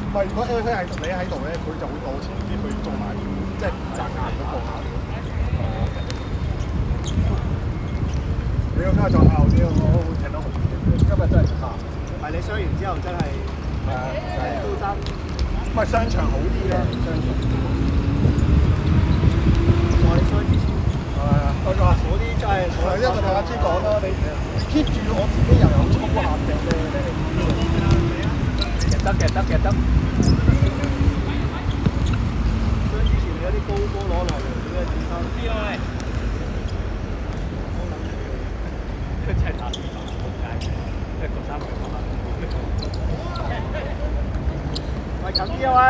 S4: 唔係，如果 L F 係你喺度咧，佢就會攞錢啲去做埋即係負責硬嗰個。你個卡狀態好啲，我會踢得好啲。今日真係差。唔係你傷完之後真係都爭，唔係商場好啲嘅，商場。我哋傷之前係啊，嗰啲真係因為同阿芝講啦，你 keep 住我自己又有粗下嘅咧，得。傷之前有啲高波攞落嚟，點解轉身？
S3: 佢真係打200，仆街！即係個300。喂，近啲啊喂！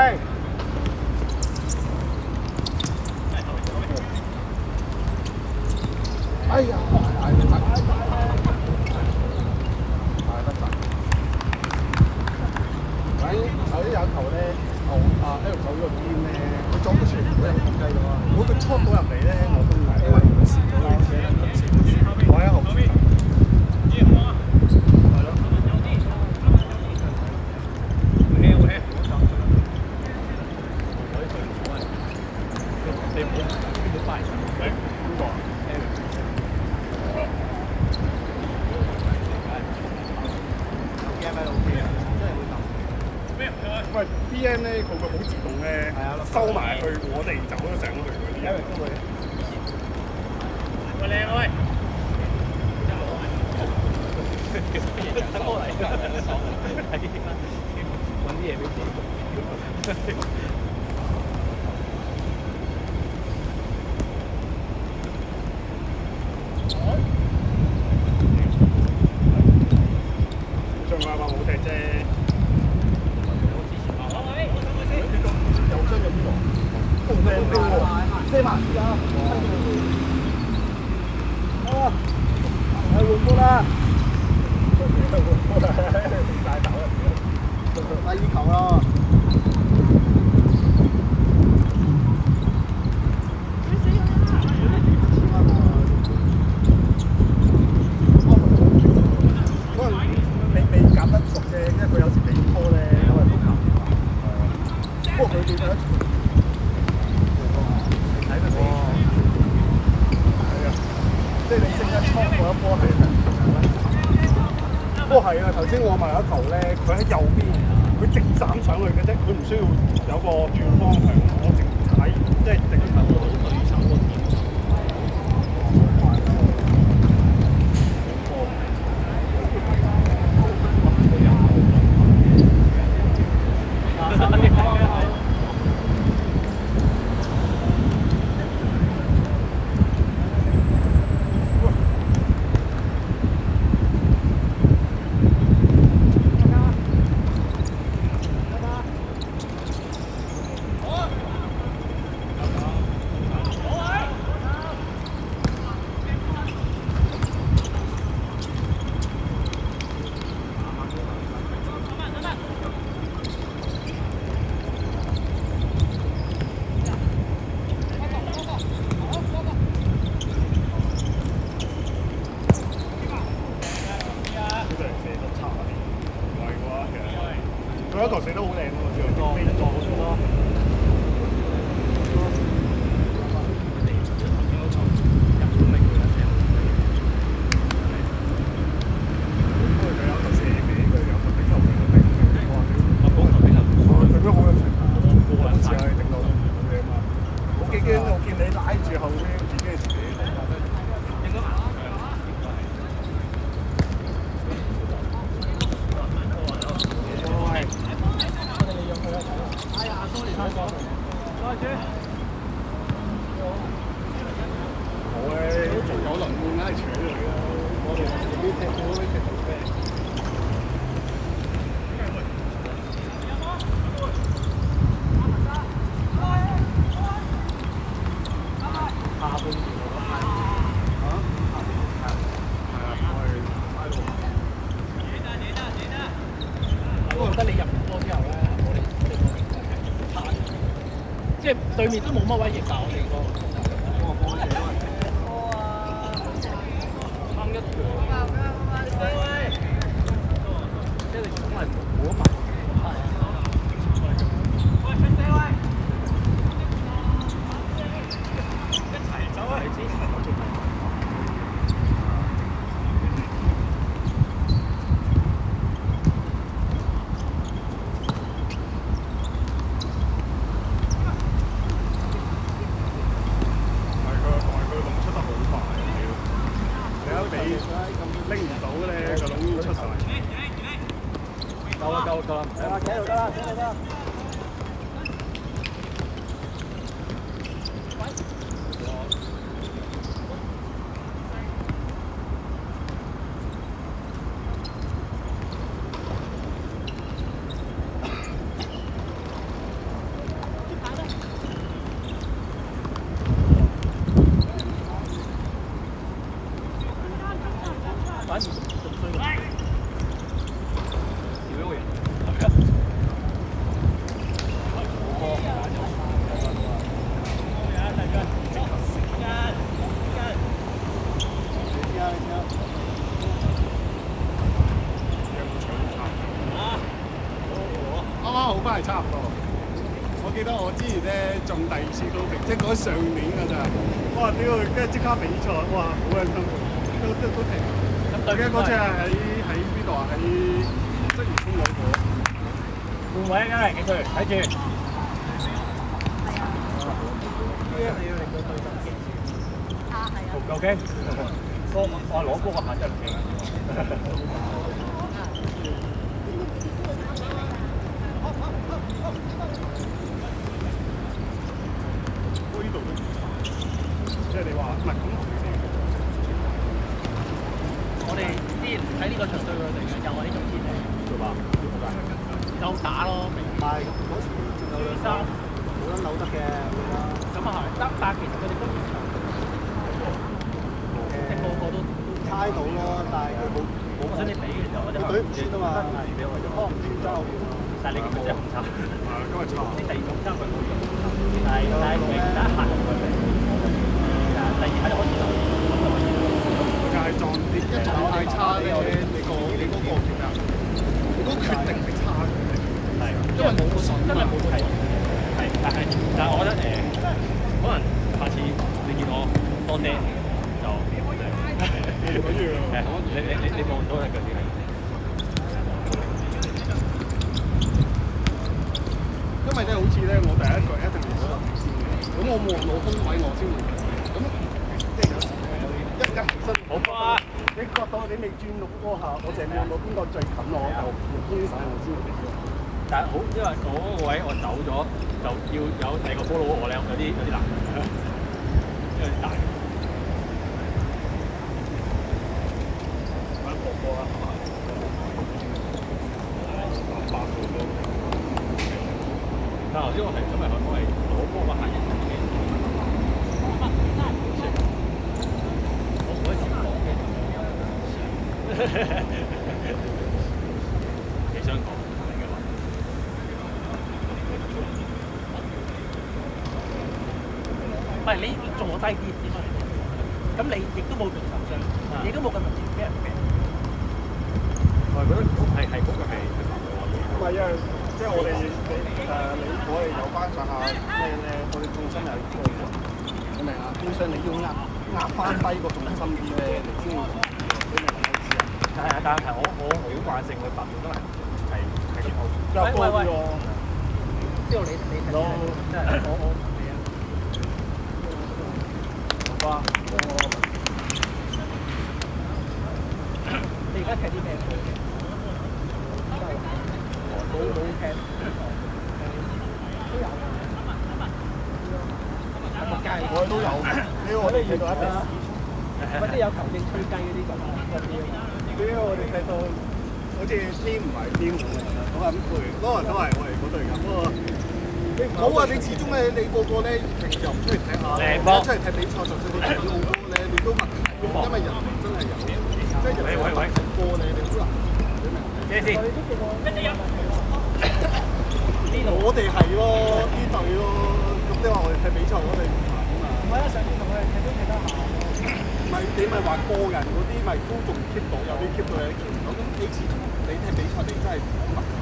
S2: 哎呀，大得滯，有啲球咧，L 手呢個肩咧，佢撞到出嚟，佢又控制到啊！如果佢衝到入嚟咧，我都因為佢蝕咗啦，我喺後邊。喂 ，BM 咧佢會好自動咧，收埋去我哋走咗上去嗰啲。
S5: 喂，靚啊喂！
S3: 等我嚟，揾啲嘢俾自己。
S4: 上個禮拜冇踢啫。射埋㗎，啊！係換波啦，大頭啊！第二球啦！可能未夾得熟啫，因為佢有時俾波咧，因為都球。不過佢記得。即係你升一衝嗰一波係不過係啊！頭先我埋一球咧，佢喺右邊，佢直斬上去嘅啫，佢唔需要有個轉方向，我直踩，即係直頭到對手個點。佢嗰球死得好靚喎，之後飛咗好多。
S3: 即係對面都冇乜威脅，但我哋個啱一腳，即係你總係冇得埋。一齊走啊！
S4: 拎唔到咧，個籠出晒。
S3: 夠啦，企喺度得啦，企喺度得啦。反而仲衰過。少咗個人。
S4: 啱啱好翻嚟差唔多。我記得我之前咧中第二次高平，即係講上年㗎咋。哇！屌，跟住即刻比賽，哇！好撚辛苦，都停。大家嗰次係喺邊度啊？喺鰂魚涌嗰個。
S3: 換位啱嚟幾隊，睇住。OK。我攞波個限真係唔勁。
S4: 呢度即係你話唔係咁。
S3: 我哋之前喺呢個場對佢哋嘅，有我呢種天氣，做嘛？夠打咯，明白。嗰時仲有2-3，冇得扭得嘅，咁啊係，得但其實佢哋都唔長，即係個個都猜到咯，但係佢冇想你比嘅時候，我哋對唔穿啊嘛，幫唔穿就，但係你今日真係好差，
S4: 今日差，
S3: 你第二種差佢冇用，但係佢第一下就佢哋，第二下就開始就。
S2: 就係撞跌一撞太差咧，你嗰個叫咩啊？你嗰個決定係差嘅，
S3: 係，
S2: 因為冇信啊嘛。
S3: 係，但係我覺得可能下次你見我多爹就你望到係嗰啲係。
S2: 因為咧，好似咧，我第一腳一定攞得先嘅，咁我望到空位我先會咁即係有時一身
S3: 好快！
S4: 你覺到你未轉六嗰下，我淨係望到邊個最近我就用邊手我先會嚟。
S3: 但係好，因為我嗰個位我走咗，就要有第二個波佬我咧，有啲難，因為大。玩波波啦，但係頭先我係今日我係攞波個客人嘅，我唔可以咁講嘅。幾想講嘅話，唔係你仲我低啲先，咁你亦都冇咁受傷，亦都冇咁容易俾人病。我係覺得係嗰個係
S4: 唔係啊，即係我哋我哋有翻上下咩咧？我哋重心又高喎，你明啊？變相你要壓翻低個重心啲咧，你先會你明唔明我意思啊？
S5: 係啊，但係我好慣性去拔都係幾好。
S3: 喂，知道你睇真係我
S5: 好啊！
S3: 你而家踢啲咩波嘅？冇踢，都有。喺個街
S4: 我都有，呢個我哋踢到一定。
S3: 或者有球證吹雞嗰啲咁嗰啲。
S4: 呢個我哋踢到好似天唔係天咁啊咁攰，嗰個都係我哋嗰隊㗎。不過
S2: 冇啊！你始終咧，你個個咧平時又唔出嚟踢下，出嚟踢比賽，就算你踢到好高咧，你都問題，因為人真係有，即係人哋睇波咧，你好難。
S5: 幾時？
S2: 我哋係咯，呢隊咯，咁即係話我哋踢比賽嗰隊唔係啊嘛。
S3: 唔係啊，上次同佢哋踢都踢得下。
S2: 唔係你咪話個人嗰啲咪都仲 keep 到，有啲 keep 到，有啲 keep 唔到。咁你始終你踢比賽，你真係冇默契。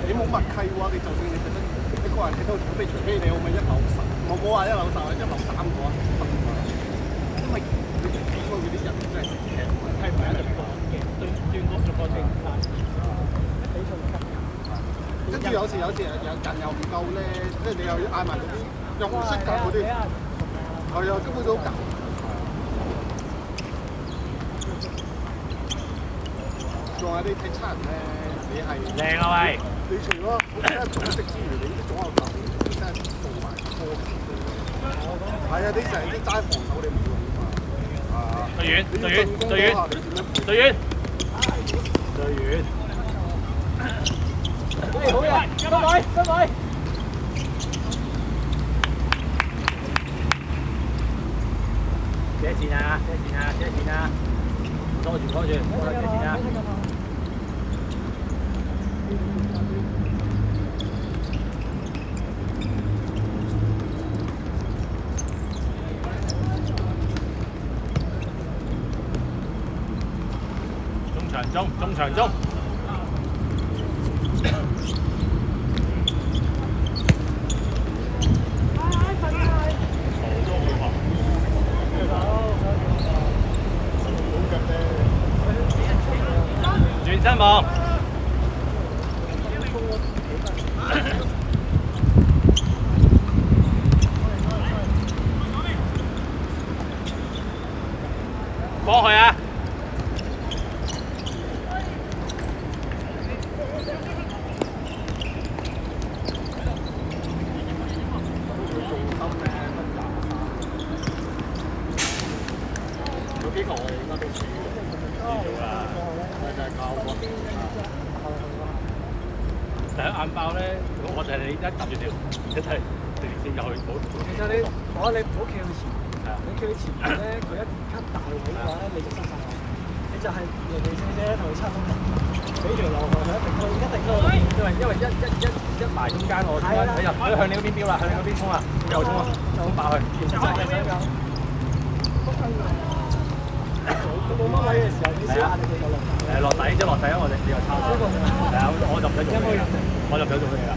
S2: 你冇默契嘅話，你就算你踢得一個人踢到好飛，除非你可唔可以一流十？我冇話一流十啊，一流三個啊，得唔得？因為你哋比賽嗰啲人真係識踢，係唔係一隊嘅？對個逐個程度。比賽唔得。跟住有時有人又唔夠咧，即係你又要嗌埋嗰啲又唔識教嗰啲，係啊，根本都好搞。仲有啲踢差人咧，你係
S5: 靚啊喂！
S2: 你除咗好識組織之餘，你啲左右球你真係做埋波係啊，你成日啲齋防守你唔用㗎嘛。
S5: 最遠，最遠，最遠，最遠，最遠。
S3: 好嘢，收位，收位。
S5: 幾多錢啊？幾多錢啊？幾多錢啊？拖住，拖住，幾多錢啊？中場中。轉身望。幫佢啊！
S2: 有幾球我哋應該都輸咗啦，就係靠運。
S5: 第一眼爆咧，我就係你一揼住條，一睇直線入去冇。
S3: 其實你唔好企佢前，你企佢前面咧，佢一級大位嘅話咧，你就失晒我。你就係零零舍舍同佢差唔多，俾條路佢一定都因為埋中間我，佢向你嗰邊飆啦，向你嗰邊衝啦，又衝啊，衝爆佢，冇乜位嘅時候，你少壓力佢就落。
S5: 落底即係落底啊！我哋你又抄。係啊，我就唔使做嘢啦。我就唔使做嘢啦。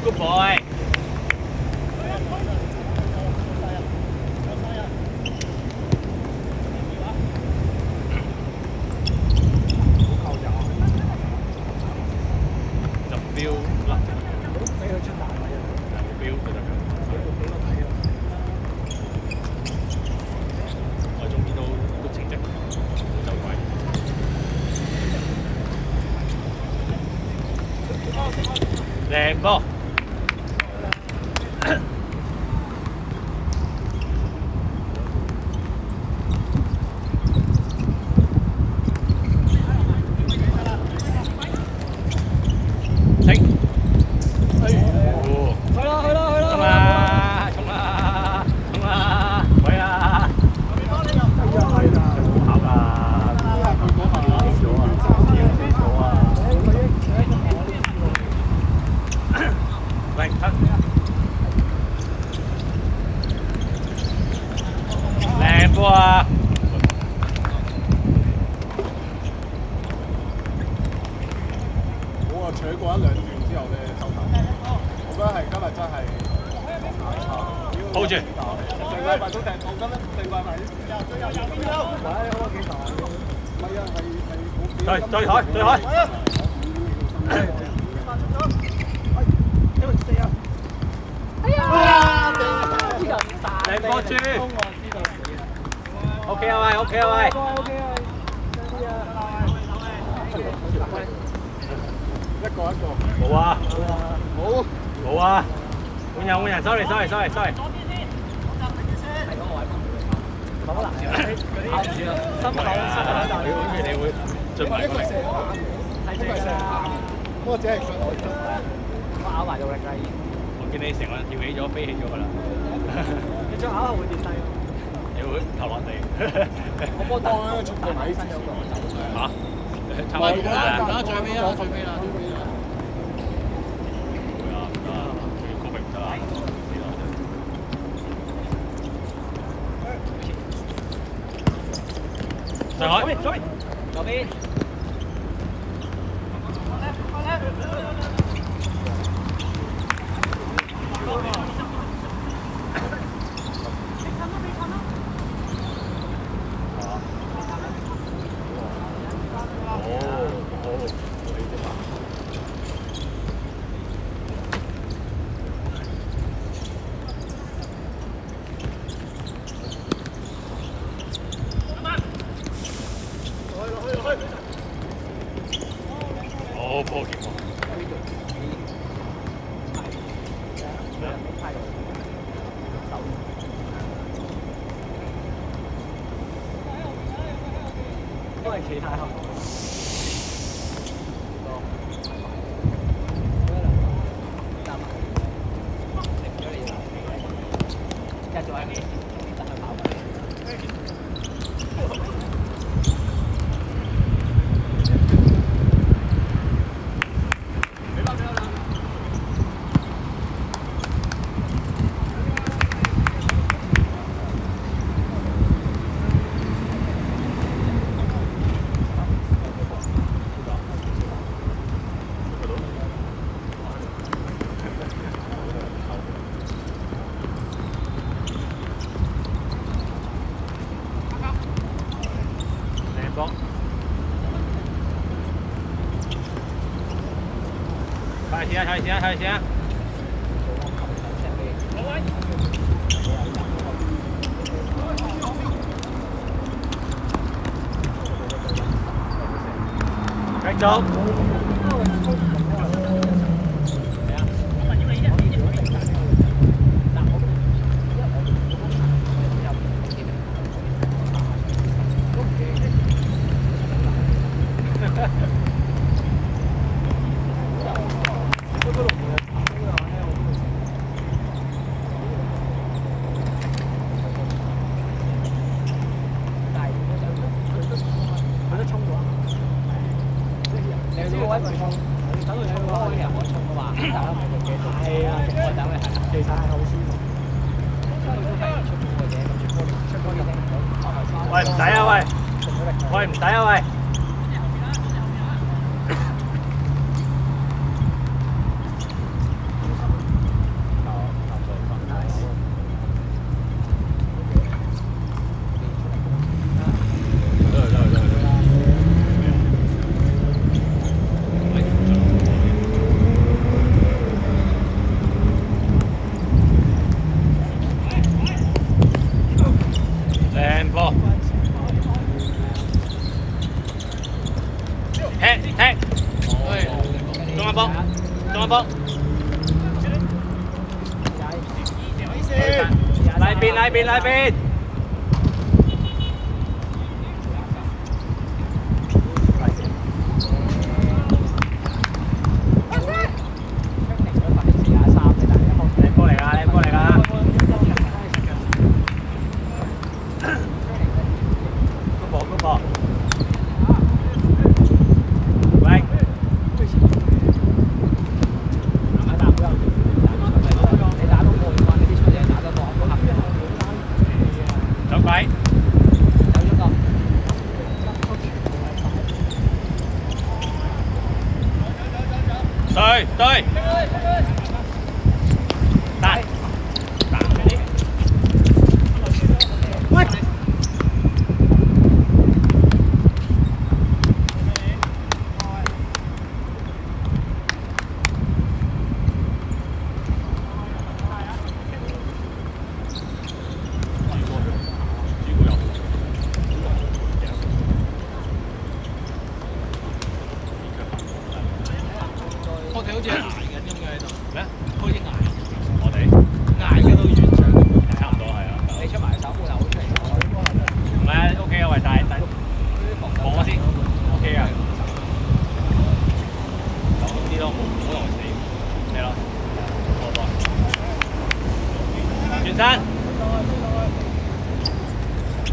S5: Good boy。就標啦。
S3: 俾佢出大位啊！
S5: 標佢就咁。
S3: 俾我睇啊！
S5: 我仲見到個成績好走鬼。靚波。
S4: 取過一兩段之後咧收頭。我覺得係今日真係
S5: hold 住。
S4: 成個禮拜都踢，我覺得成個禮拜喂，好幾球唔係啊，係
S5: 對海對海。靚波豬。OK 啊喂，OK 啊喂。
S4: 一個。
S5: 冇啊。冇啊。換人 ，sorry。
S3: 係嗰個位好難考住啦，心口
S5: 你會進埋過嚟。
S4: 我只係
S3: 我咬埋咗力啦已經。
S5: 我見你成個人跳起咗，飛起咗㗎啦。
S3: 你再咬下會跌低咯。
S5: 你會頭落地。
S3: 我波當全部埋起身有個走。
S5: 嚇？差唔
S1: 喂，
S5: 多
S1: 而
S5: 啦。
S1: 家最尾啦，最尾啦。
S5: 高明唔得啦。上海。
S3: 左邊。
S5: 哦，波劍喎。
S3: 都係企太後。繼續喺邊？等佢跑。
S5: 波，睇下先啊！繼續。喂，唔使啊喂！喂，唔使啊喂！靚波！踢！中一波！拉邊！靚波嚟㗎！高波！喂！對對，彈彈嗰啲。
S2: 喂！
S1: 我哋好似捱緊咁嘅喺度，
S5: 咩？
S1: 好似捱
S5: 我哋
S1: 捱緊到完場。
S5: 差唔多係啊。
S3: 你出埋手冇手出嚟，
S5: 唔係 OK 啊，喂，但望我先 OK 啊。就咁啲咯，唔好同佢死。咩咯？波波。轉身。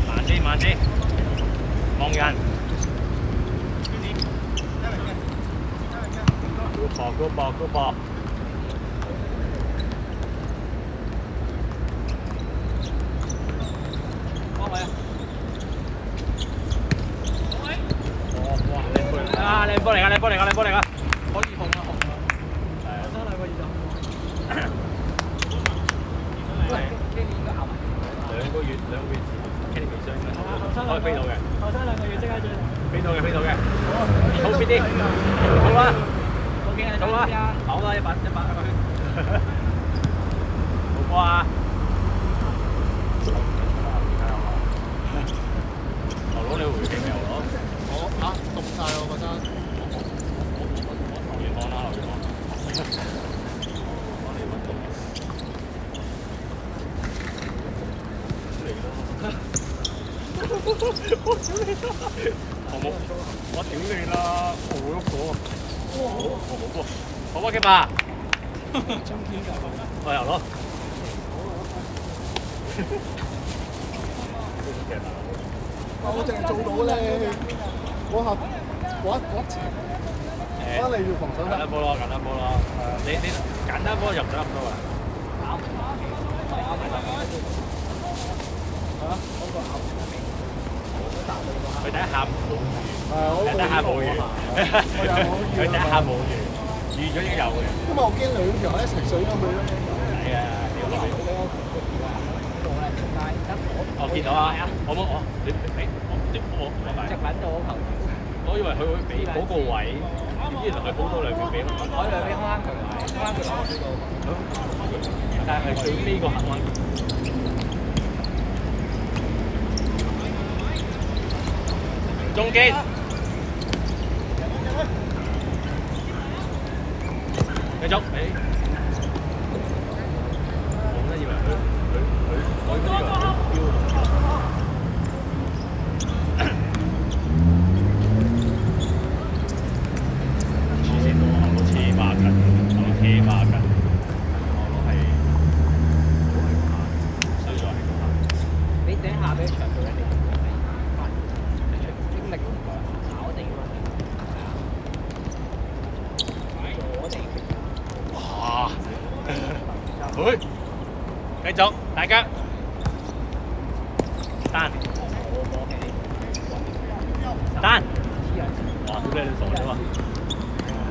S5: 慢啲，慢啲。望人。Good ball。
S3: 幫位啊！
S5: 哇！靚波嚟㗎！
S1: 可以控啊！我真係可以就。
S3: 今年應該咬埋。
S5: 兩個月，Kenny 未傷嘅，可以飛到嘅。
S3: 後生2個月即刻轉。
S5: 飛到嘅。好邊啲？好啦。到啦，跑啦，100個圈。好波啊！牛佬你回敬牛佬？
S2: 我嚇凍曬我覺得。
S5: 留意看啦，我哋運動。我屌你啦！我屌你啦！我喐咗。好波嘅吧？我又攞。
S2: 我淨係做到咧，嗰下嗰前翻嚟要防守
S5: 簡單波咯。你簡單波入唔得咁多啊？佢第一下冇魚，佢第一下冇魚，佢第一下冇魚，預咗已經有嘅。
S2: 因為我驚兩條一齊水咗佢咯。
S5: 係啊，我見到啊，你埋。
S3: 直撚到嗰球，
S5: 我以為佢會俾嗰個位，原來佢補多2秒俾佢。
S3: 我兩邊空佢攞個水度，
S5: 但係最尾個行運。中堅，繼續，我真以為佢呢個標。黐線到牛佬黐孖筋，牛佬係衰咗喺嗰下。
S3: 你第一下俾長度一定經歷炒地
S5: 哇！會，繼續，大家單，哇！屌你傻咗啊！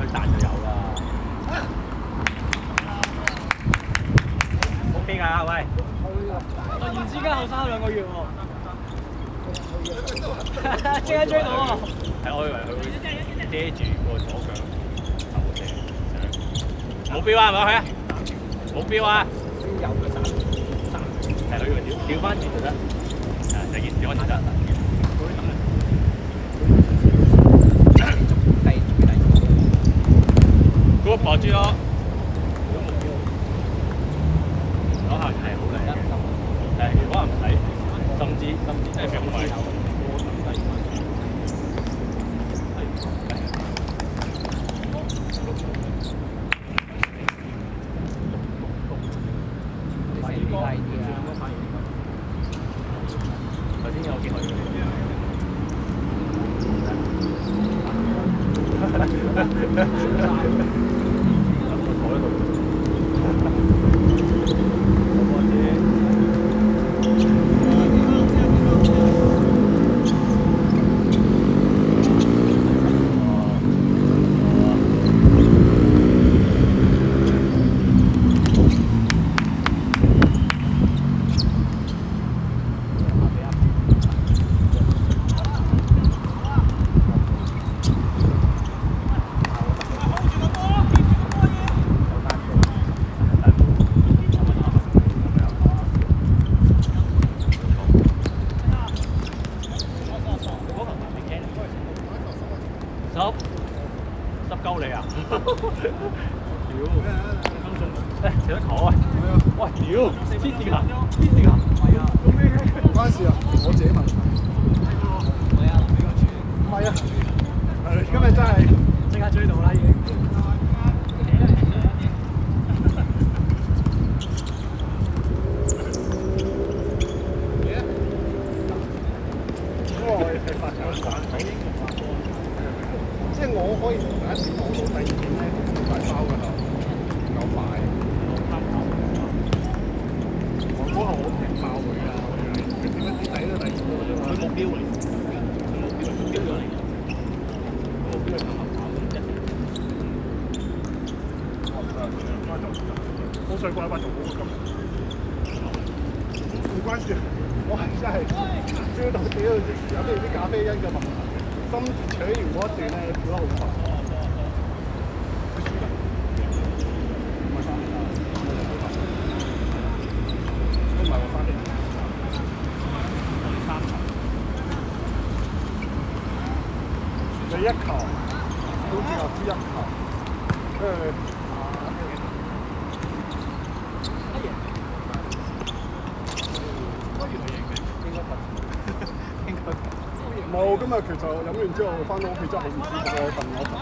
S5: 佢彈就有啦。OK 㗎，喂。
S3: 突然之間後生2個月喎，即刻追到喎！
S5: 係我以為佢會遮住個左腳頭射，冇標啊，係咪啊？冇標啊！
S3: 有佢3，
S5: 係佢以為調翻轉就得，第件事開始得。嗰個博豬咯，嗰下係好靚嘅，係可能唔使，甚至真係咁貴。頭先有見佢。濕鳩你啊！屌，誒食得球啊！喂，屌，黐線㗎，黐線㗎！
S2: 唔關事啊，我自己問題。唔係啊，今日真係
S3: 即刻追到啦已經。
S2: 即係我可以第一點攞到，第二點咧大包㗎啦，唔夠快。
S4: 我嗰下我平爆佢㗎，佢點樣底都第二個啫嘛。
S5: 佢目標嚟，佢目標係標咗嚟嘅，目標係跑一定。
S4: 好水怪仲好過今日。唔關事，我係真係朝頭早飲完啲咖啡因嘅問題，心扯完嗰一段咧跳得好快。都唔係我翻嚟。你一球，都之後之一球，跟住。冇，今日其實飲完之後翻到屋企真係好唔舒服，我瞓咗陣。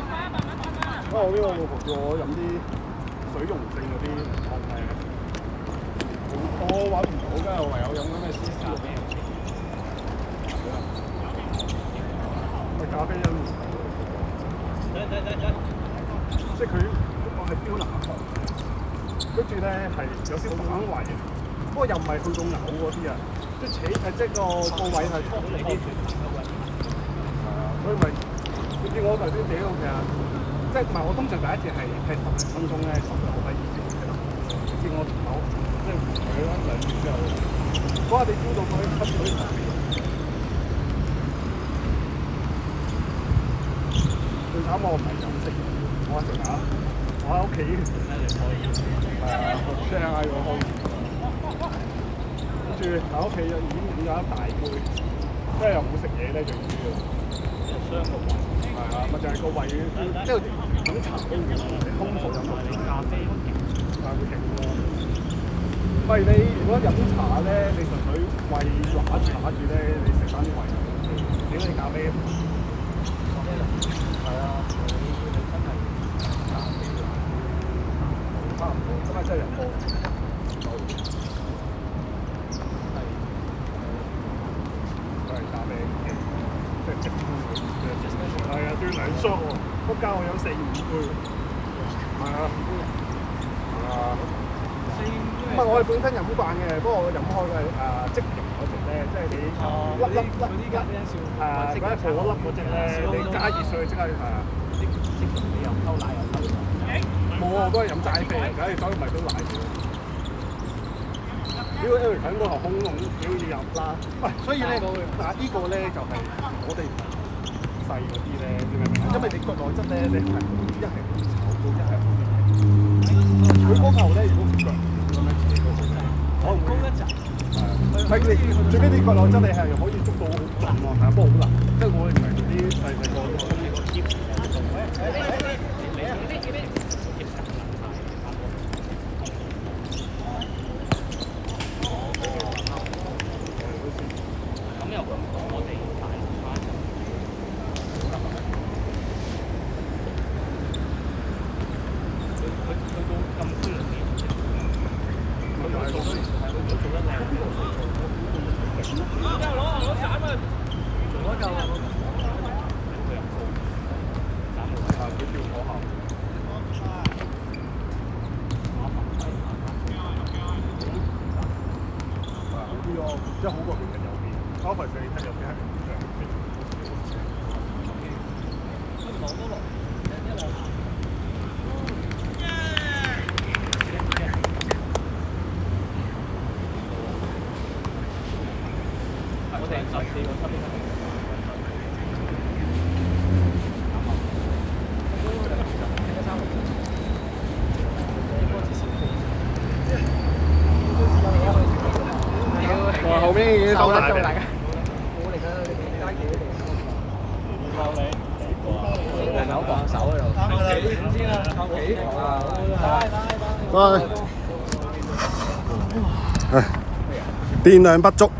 S4: 因為我呢個老婆叫我飲啲水溶性嗰啲湯咧，我揾唔到，跟住我唯有飲嗰咩 CC 嗰啲。係咖啡因。即係佢我係標藍糖，跟住咧係有少少反胃，不過又唔係去到嘔嗰啲啊，即係即係個位係拖嚟啲。所以咪，你見我頭先屌其實，即係唔係我通常第一次係10分鐘咧，10就好低意思嘅啦。你見我頭即係唔佢啦，兩次之後，嗰下你飆到佢吸水頭。最慘我唔係飲食，我係食下，我喺屋企個 share 嗌我開，跟住喺屋企已經有一大杯，即係又冇食嘢咧，最主要。傷個胃，係啊，咪就係個胃，即係飲茶都會空腹飲落嚟，咖啡但係會勁咯。喂，你如果飲茶咧，你純粹胃揦住咧，你食翻啲胃，點你咖啡？係啊，你真係咖啡差唔多，今日真係人多。係咖啡嘅，即係直杯。係啊，仲要2箱喎，仆街我有4、5杯喎。係啊，係啊。唔係我哋本身飲慣嘅，不過我飲開嘅即溶嗰隻咧，即係你粒嗰啲咖啡因少，嗰啲火粒嗰隻咧，你加熱水即刻係啊。即溶你又溝奶又溝水。冇啊，我都係飲齋啡，梗係走唔係都奶少。屌 Eric 喺嗰頭空窿，屌要入啦。喂，所以咧，嗱呢個咧就係我哋細嗰啲咧，你明唔明啊？因為你國內質咧，你係一係好炒到，一係好熱。佢嗰頭咧，如果唔腳咁樣自己嗰個，可能會高一陣。係你最緊要國內質，你係可以捉到好準喎，係啊，不過好難。即係我哋唔係嗰啲細個嗰啲個 keep。即係好過其實右邊，包費四睇右邊係唔長嘅。我哋14個7邊後面已經收大嘅。我嚟緊，你加幾多？靠你。
S3: 手放手喺度。點先啊？扣幾啊？
S2: 唉，電量不足。